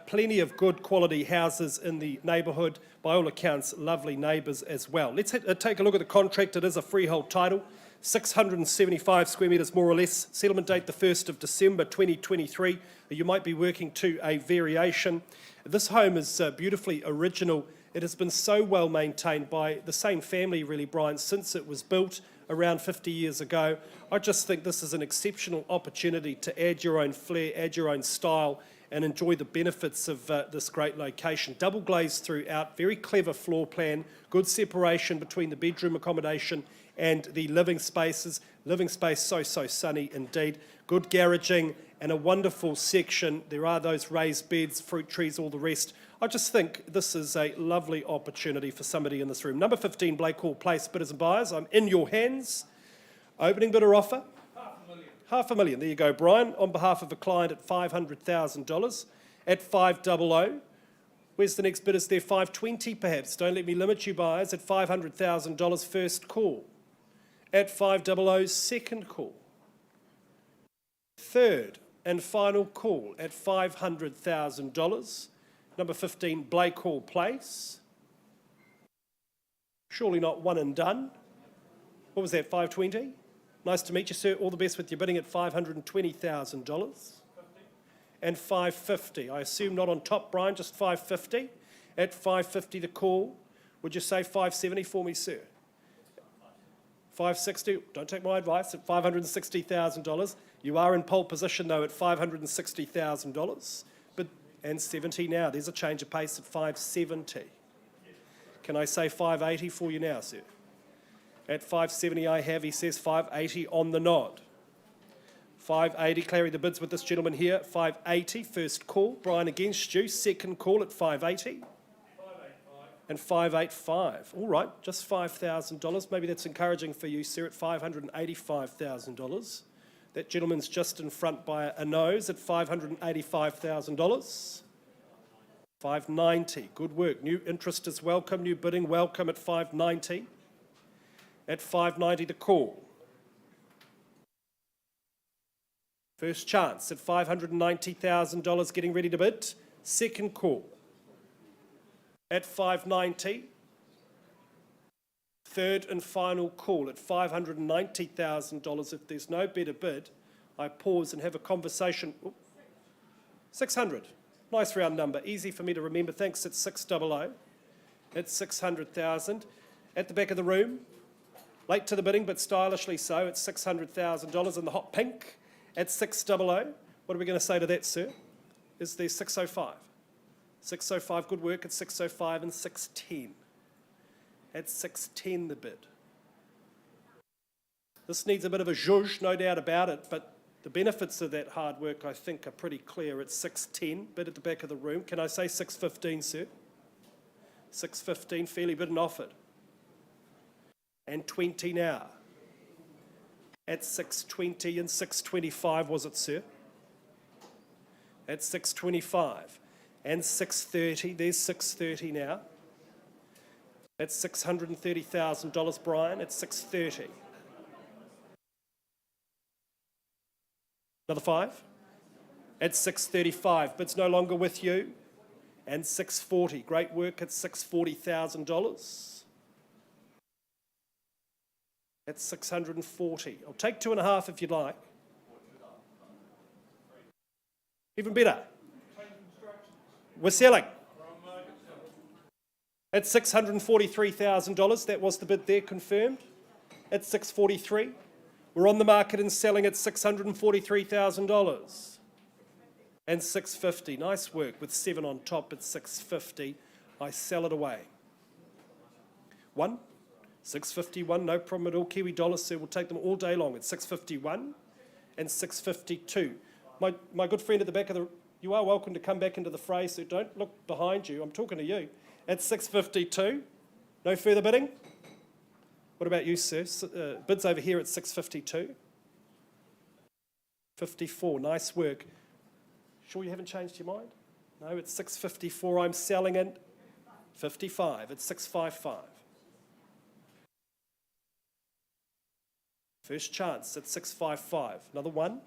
[SPEAKER 2] Plenty of good quality houses in the neighbourhood. By all accounts, lovely neighbours as well. Let's take a look at the contract. It is a freehold title. 675 square metres more or less. Settlement date the 1st of December 2023. You might be working to a variation. This home is beautifully original. It has been so well maintained by the same family, really, Brian, since it was built around 50 years ago. I just think this is an exceptional opportunity to add your own flair, add your own style, and enjoy the benefits of this great location. Double glazed throughout, very clever floor plan, good separation between the bedroom accommodation and the living spaces. Living space so sunny indeed. Good garaging and a wonderful section. There are those raised beds, fruit trees, all the rest. I just think this is a lovely opportunity for somebody in this room. Number 15, Blakehall Place, bidders and buyers. I'm in your hands. Opening bidder offer. $500,000. There you go, Brian. On behalf of a client at $500,000 at 500. Where's the next bidders there? 520 perhaps. Don't let me limit you, buyers. At $500,000 first call. At 500 second call. Third and final call at $500,000. Number 15, Blakehall Place. Surely not one and done. What was that, 520? Nice to meet you, sir. All the best with your bidding at $520,000. And 550. I assume not on top, Brian, just 550. At 550 the call. Would you say 570 for me, sir? 560. Don't take my advice. At $560,000. You are in pole position, though, at $560,000. And 70 now. There's a change of pace at 570. Can I say 580 for you now, sir? At 570 I have, he says 580 on the nod. 580, clearing the bids with this gentleman here. 580, first call. Brian against you, second call at 580. 585. And 585. All right, just $5,000. Maybe that's encouraging for you, sir, at $585,000. That gentleman's just in front by a nose at $585,000. 590, good work. New interest is welcome, new bidding welcome at 590. At 590 the call. First chance at $590,000 getting ready to bid. Second call. At 590. Third and final call at $590,000. If there's no better bid, I pause and have a conversation. Ooh. 600. Nice round number. Easy for me to remember. Thanks. It's 600. It's 600,000. At the back of the room. Late to the bidding, but stylishly so. It's $600,000 in the hot pink. At 600. What are we going to say to that, sir? Is there 605? 605. Good work. At 605 and 610. At 610 the bid. This needs a bit of a zhuzh, no doubt about it, but the benefits of that hard work, I think, are pretty clear. At 610, bid at the back of the room. Can I say 615, sir? 615, fairly bid and offered. And 20 now. At 620 and 625, was it, sir? At 625 and 630, there's 630 now. That's $630,000, Brian, at 630. Another 5? at 635. Bid's no longer with you. And 640. Great work at $640,000. At 640. I'll take 2.5 if you'd like. Even better. We're selling. At $643,000. That was the bid there, confirmed. At 643. We're on the market and selling at $643,000. And 650. Nice work with 7 on top at 650. I sell it away. 651, no problem at all. Kiwi dollar, sir, we'll take them all day long at 651 and 652. My good friend at the back of the... You are welcome to come back into the fray, so don't look behind you. I'm talking to you. At 652. No further bidding? What about you, sir? Bids over here at 652. 54, nice work. Sure you haven't changed your mind? No, it's 654. I'm selling it 55. It's 655. First chance at 655. Another one.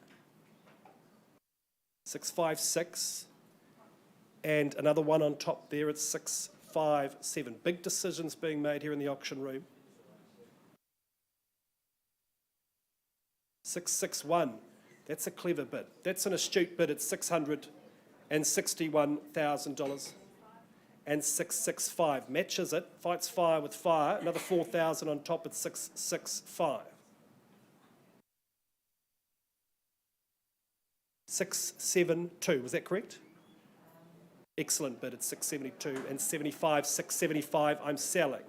[SPEAKER 2] 656. And another one on top there at 657. Big decisions being made here in the auction room. 661. That's a clever bid. That's an astute bid at $661,000. And 665 matches it, fights fire with fire. Another 4,000 on top at 665. 672, was that correct? Excellent bid at 672 and 75, 675 I'm selling.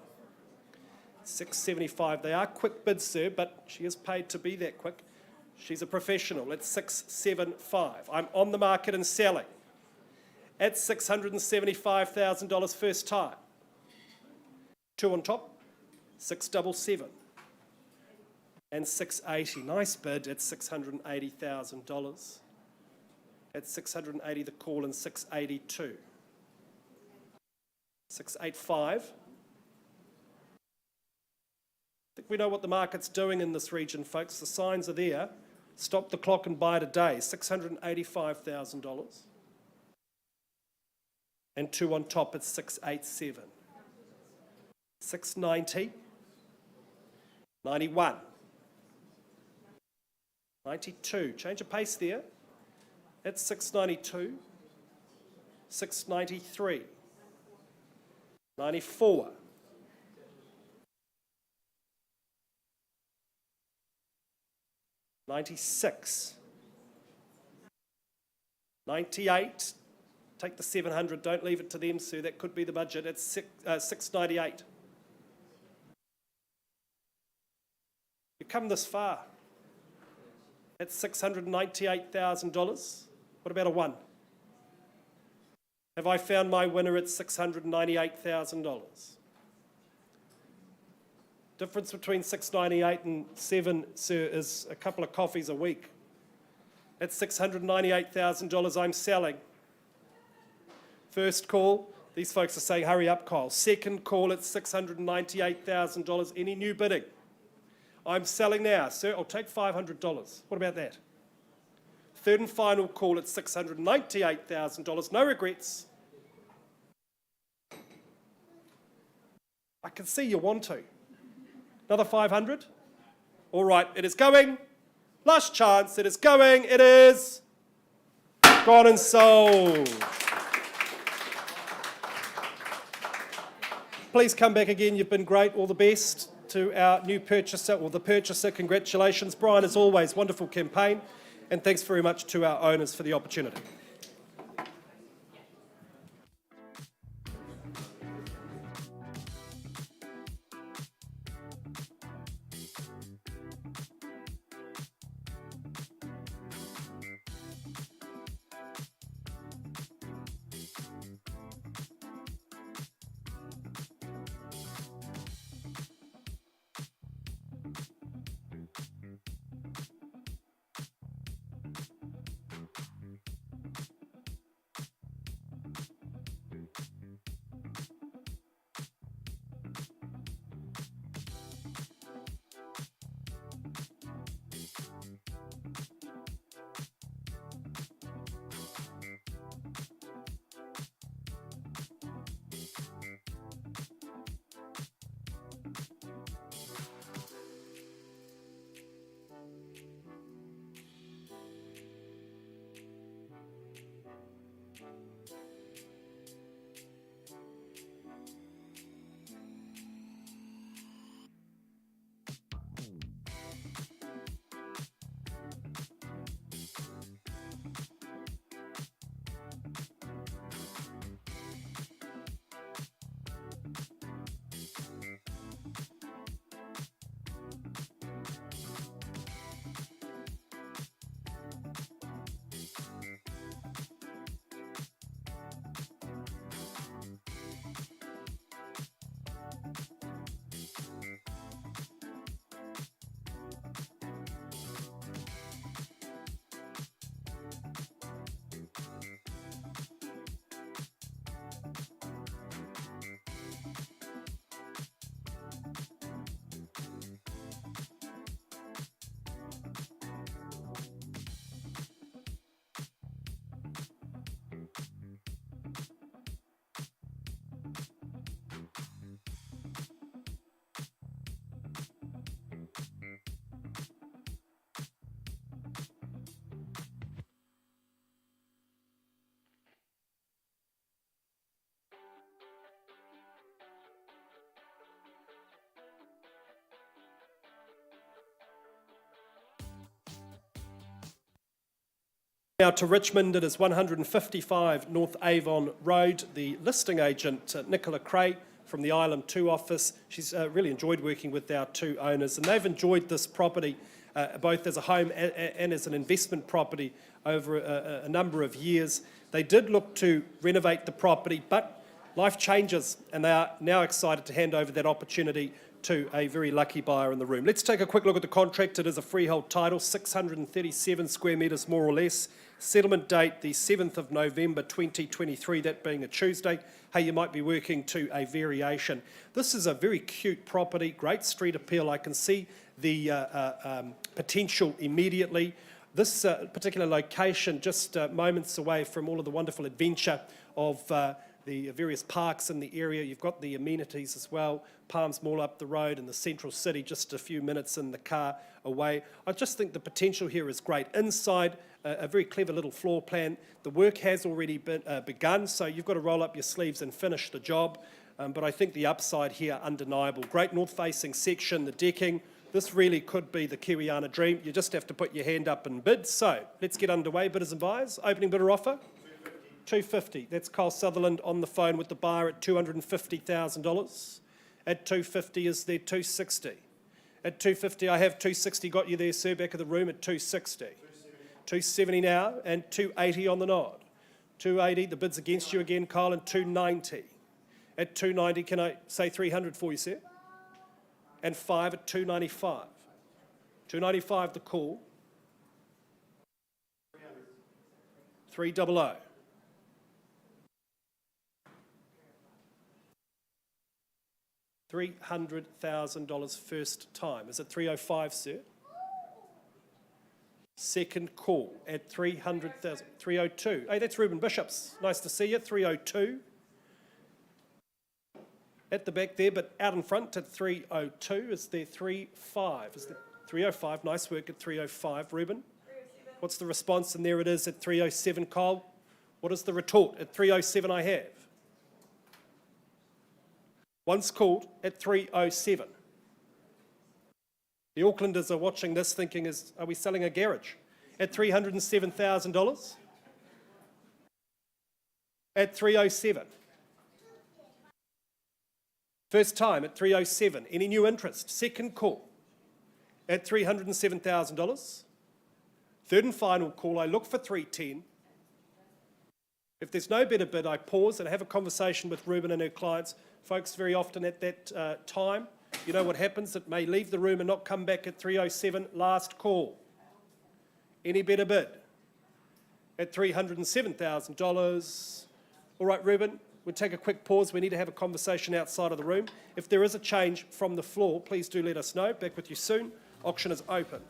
[SPEAKER 2] 675, they are quick bids, sir, but she is paid to be that quick. She's a professional at 675. I'm on the market and selling at $675,000 first time. 2 on top, 677 and 680. Nice bid at $680,000. At 680 the call and 682. 685. I think we know what the market's doing in this region, folks. The signs are there. Stop the clock and buy today. $685,000. And 2 on top at 687. 690. 91. 92. Change of pace there. At 692. 693. 94. 96. 98. Take the 700, don't leave it to them, sir. That could be the budget. It's 698. You've come this far. That's $698,000. What about a 1? Have I found my winner at $698,000? Difference between 698 and 7, sir, is a couple of coffees a week. At $698,000 I'm selling. First call, these folks are saying, hurry up, Kyle. Second call at $698,000. Any new bidding? I'm selling now. Sir, I'll take $500. What about that? Third and final call at $698,000. No regrets. I can see you want to. Another 500? All right, it is going. Last chance, it is going. It is gone and sold. Please come back again. You've been great. All the best to our new purchaser, or the purchaser. Congratulations. Brian, as always, wonderful campaign. And thanks very much to our owners for the opportunity. Now to Richmond, it is 155 North Avon Road. The listing agent, Nicola Cray, from the Island 2 office. She's really enjoyed working with our two owners, and they've enjoyed this property both as a home and as an investment property over a number of years. They did look to renovate the property, but life changes, and they are now excited to hand over that opportunity to a very lucky buyer in the room. Let's take a quick look at the contract. It is a freehold title, 637 square metres more or less. Settlement date, the 7th of November 2023, that being a Tuesday. Hey, you might be working to a variation. This is a very cute property, great street appeal. I can see the potential immediately. This particular location, just moments away from all of the wonderful adventure of the various parks in the area. You've got the amenities as well, Palms Mall up the road and the central city just a few minutes in the car away. I just think the potential here is great. Inside, a very clever little floor plan. The work has already been begun, so you've got to roll up your sleeves and finish the job. But I think the upside here, undeniable. Great north-facing section, the decking. This really could be the Kiwiana dream. You just have to put your hand up and bid. So let's get underway, bidders and buyers. Opening bidder offer? 250. That's Kyle Sutherland on the phone with the buyer at $250,000. At 250 is there 260. At 250, I have 260 got you there, sir, back of the room at 260. 270 now, and 280 on the nod. 280, the bid's against you again, Kyle, and 290. At 290, can I say 300 for you, sir? And 5 at 295. 295 the call. 300. $300,000 first time. Is it 305, sir? Second call at 300,000. 302. Hey, that's Reuben Bishop's. Nice to see you. 302. At the back there, but out in front at 302. Is there 35? Is there 305? Nice work at 305, Reuben. What's the response? And there it is at 307, Kyle. What is the retort? At 307 I have. Once called at 307. The Aucklanders are watching this thinking, are we selling a garage? At $307,000? At 307. First time at 307. Any new interest? Second call at $307,000. Third and final call, I look for 310. If there's no better bid, I pause and have a conversation with Reuben and her clients. Folks, very often at that time, you know what happens? It may leave the room and not come back at 307. Last call. Any better bid? At $307,000. All right, Reuben, we'll take a quick pause. We need to have a conversation outside of the room. If there is a change from the floor, please do let us know. Back with you soon. Auction is open.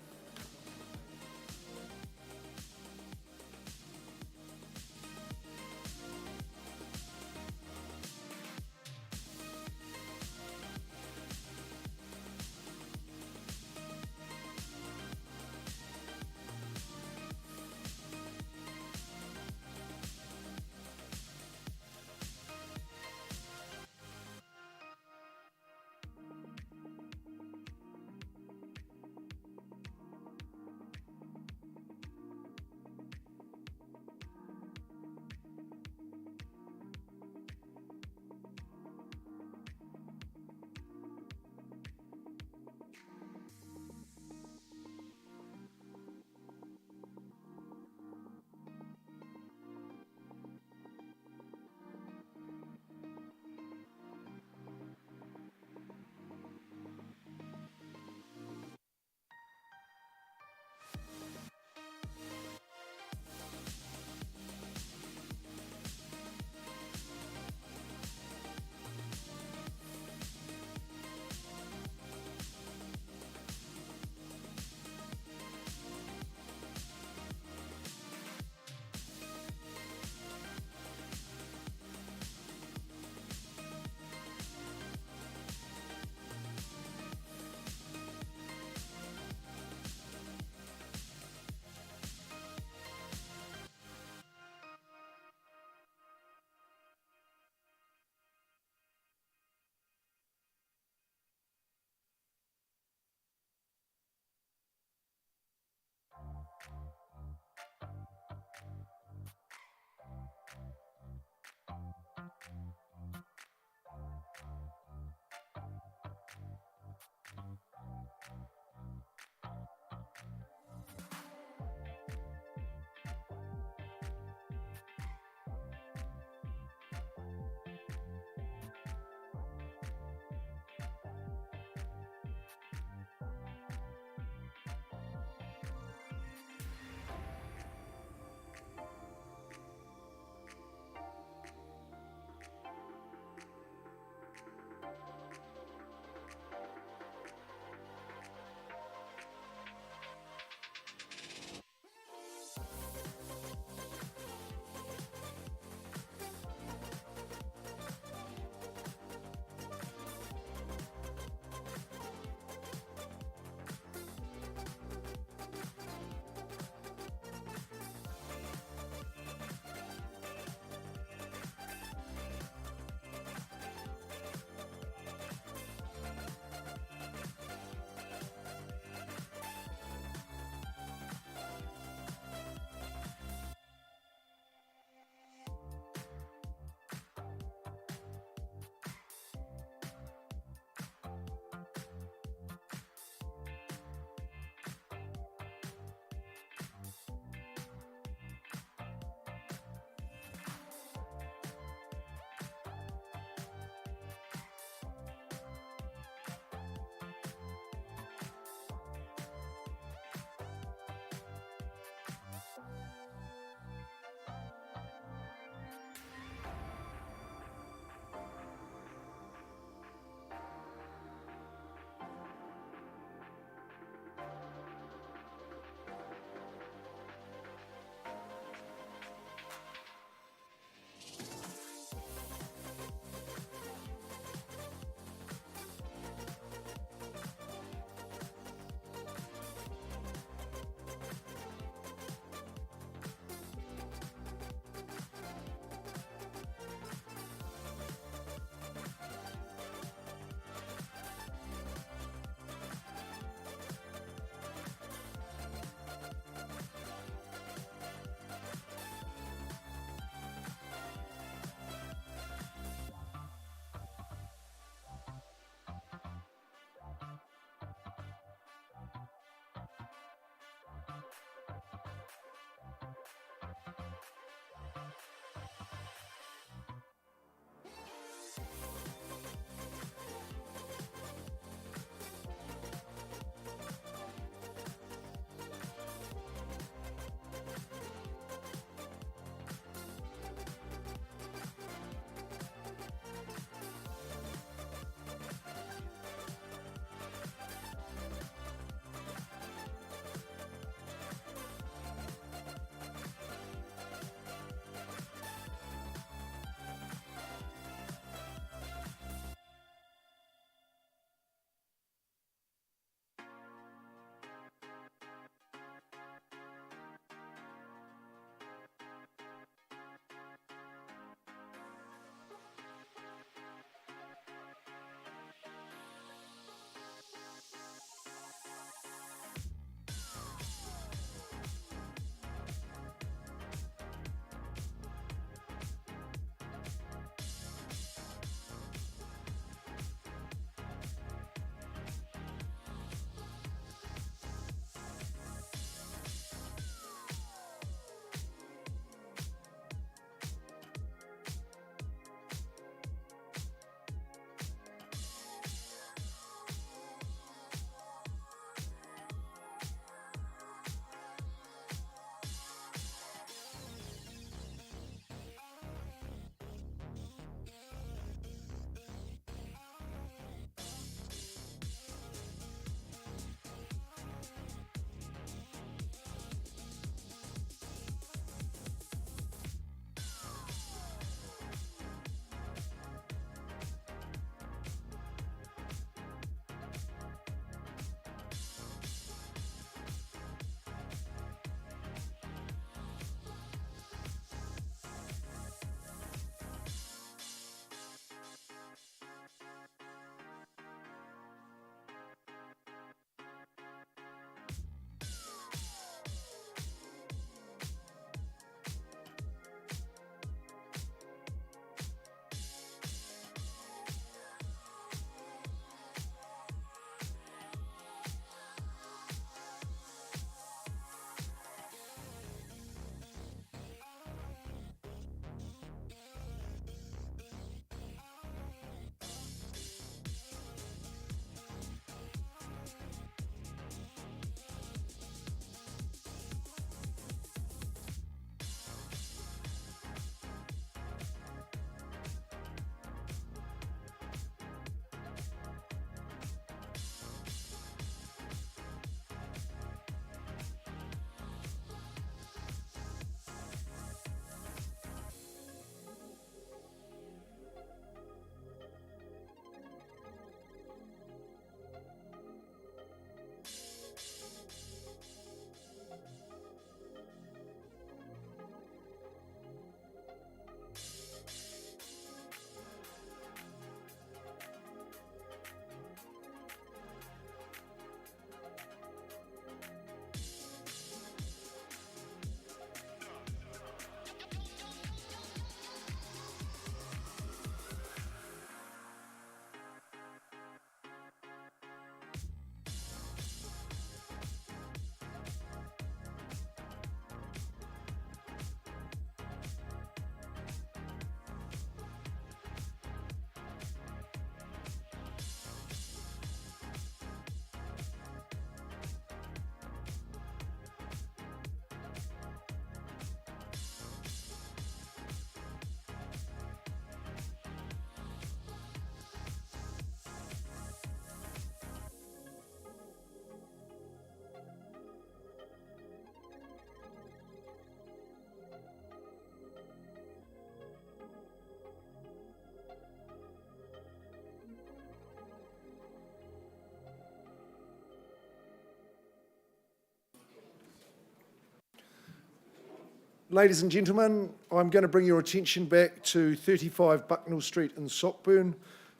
[SPEAKER 3] Ladies and gentlemen, I'm going to bring your attention back to 35 Bucknill Street in Sockburn.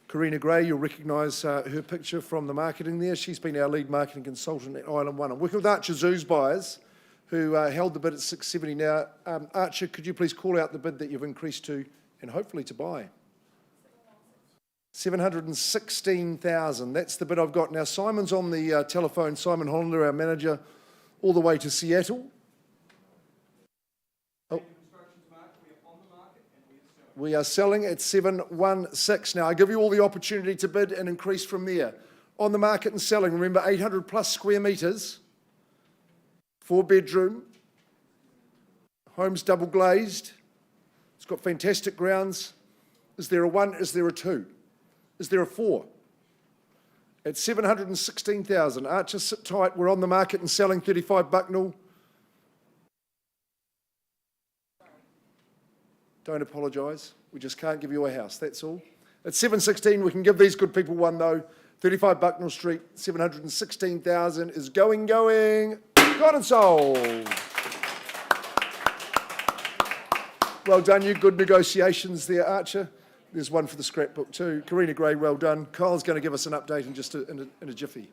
[SPEAKER 3] Karina Gray, you'll recognise her picture from the marketing there. She's been our lead marketing consultant at Island One. I'm working with Archer Zoos buyers who held the bid at $670. Now, Archer, could you please call out the bid that you've increased to and hopefully to buy? $716,000. That's the bid I've got. Now, Simon's on the telephone. Simon Hollander, our manager, all the way to Seattle. Oh. We are selling at 716. Now, I give you all the opportunity to bid and increase from there. On the market and selling, remember, 800 plus square metres, 4-bedroom, home's double glazed, it's got fantastic grounds. Is there a 1? Is there a 2? Is there a 4? At 716,000. Archer, sit tight. We're on the market and selling 35 Bucknill. Don't apologise. We just can't give you a house, that's all. At 716, we can give these good people one, though. 35 Bucknill Street, 716,000 is going. Gone and sold. Well done, you. Good negotiations there, Archer. There's one for the scrapbook too. Karina Gray, well done. Kyle's going to give us an update in just in a jiffy.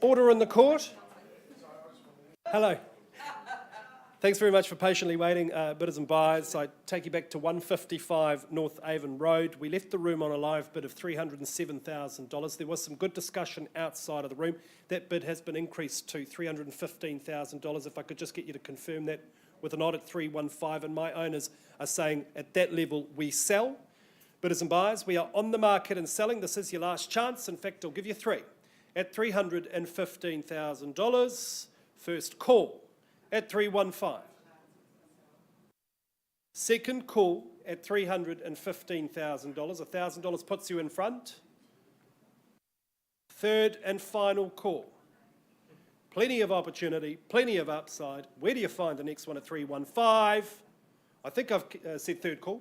[SPEAKER 2] Order in the court. Hello. Thanks very much for patiently waiting, bidders and buyers. I take you back to 155 North Avon Road. We left the room on a live bid of $307,000. There was some good discussion outside of the room. That bid has been increased to $315,000. If I could just get you to confirm that with a nod at 315, and my owners are saying at that level we sell. Bidders and buyers, we are on the market and selling. This is your last chance. In fact, I'll give you three. At $315,000, first call at 315. Second call at $315,000. $1,000 puts you in front. Third and final call. Plenty of opportunity, plenty of upside. Where do you find the next one at 315? I think I've said third call.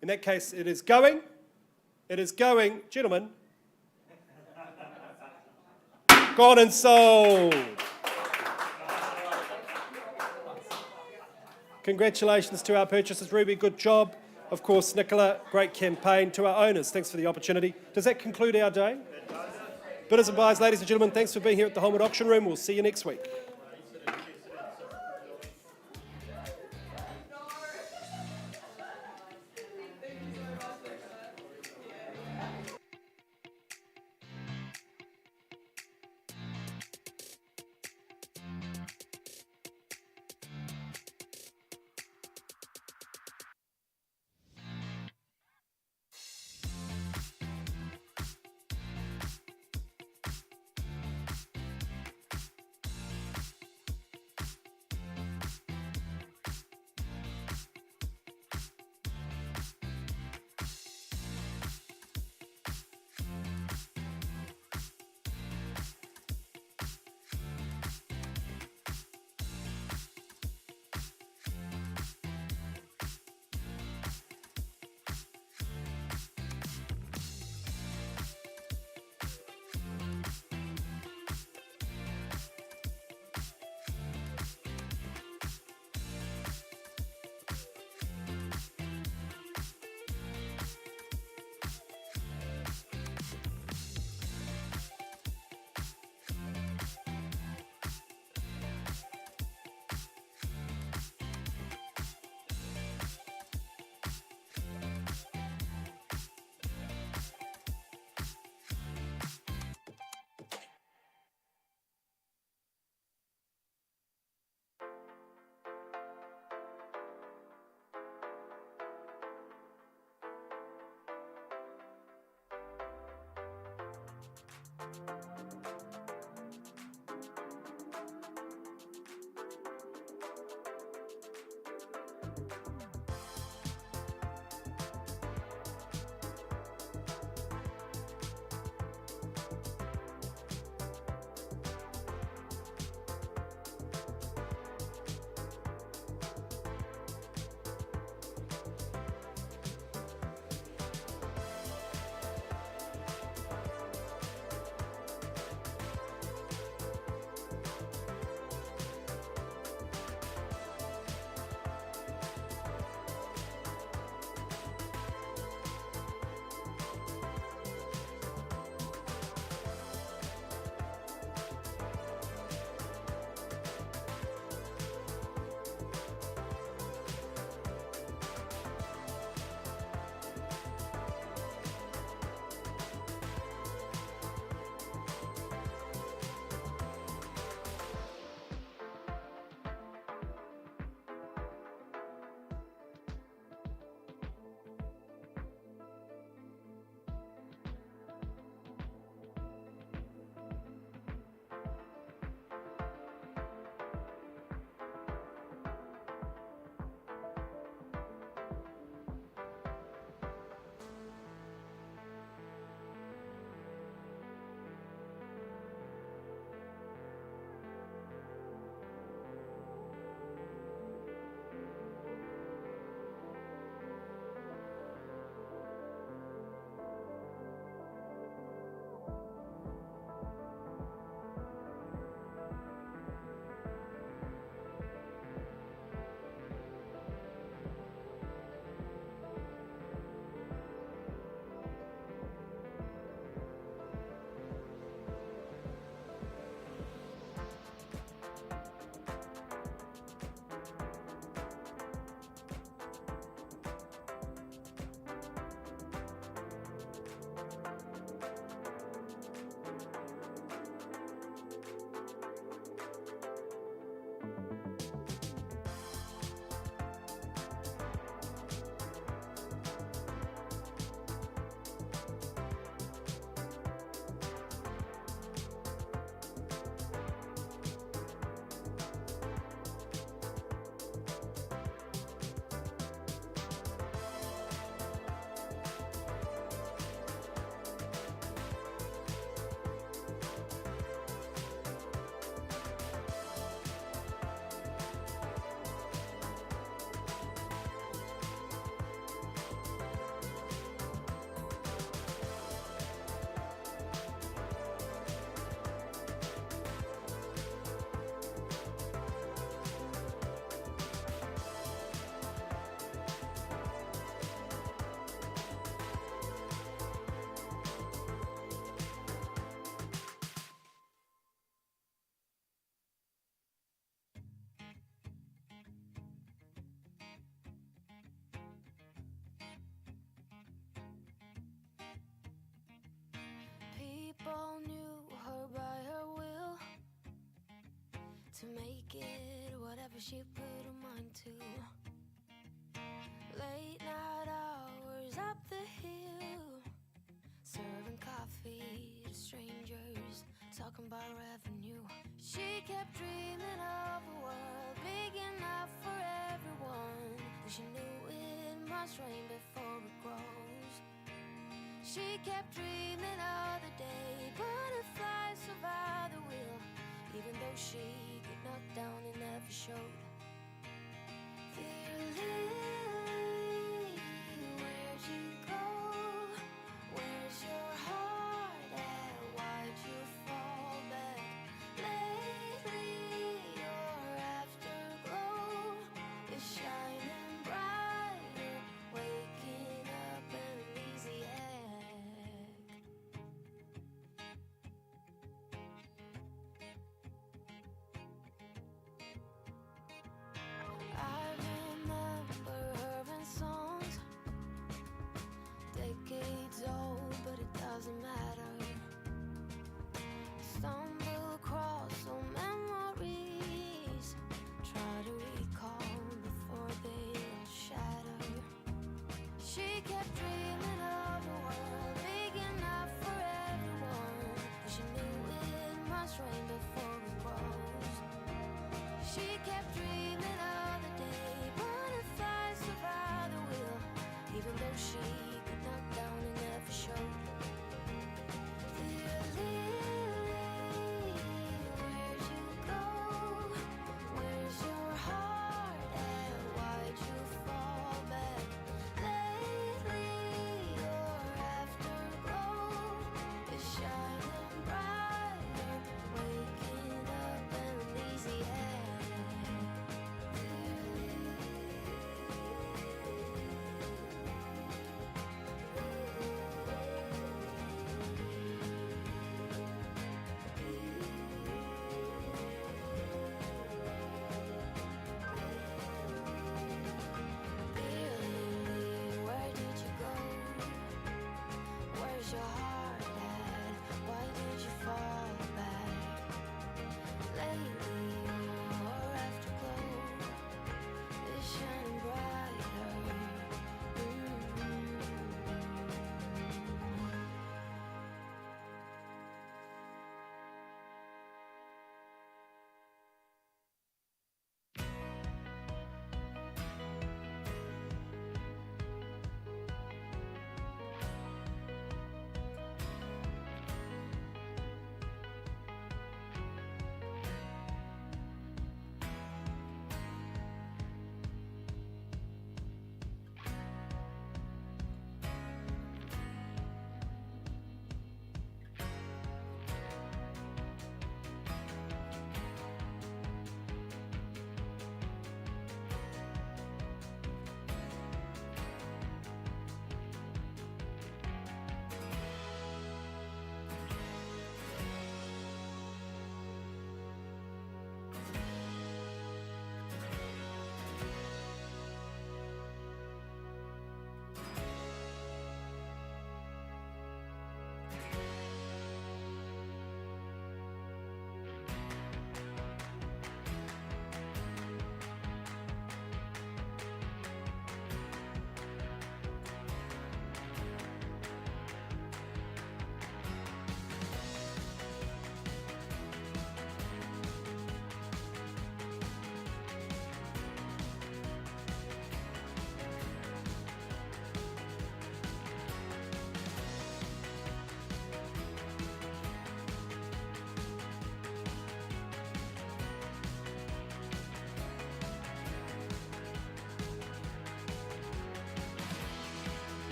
[SPEAKER 2] In that case, it is going. It is going. Gentlemen. Gone and sold. Congratulations to our purchasers. Ruby, good job. Of course, Nicola, great campaign. To our owners, thanks for the opportunity. Does that conclude our day? Bidders and buyers, ladies and gentlemen, thanks for being here at the Holmwood Auction Room. We'll see you next week.
[SPEAKER 4] all knew her by her will, to make it whatever she put her mind to. Late night hours up the hill, serving coffee to strangers, talking about revenue. She kept dreaming of a world big enough for everyone, but she knew it must rain before it grows. She kept dreaming of the day butterflies survive the wheel, even though she got knocked down and never showed. Dear Lily, where'd you go? Where's your heart at? Why'd you fall back? Lately your afterglow is shining brighter, waking up an easy egg. I remember her in songs, decades old, but it doesn't matter. Stumble across old memories, try to recall before they all shatter. She kept dreaming of a world big enough for everyone, but she knew it must rain before it grows. She kept dreaming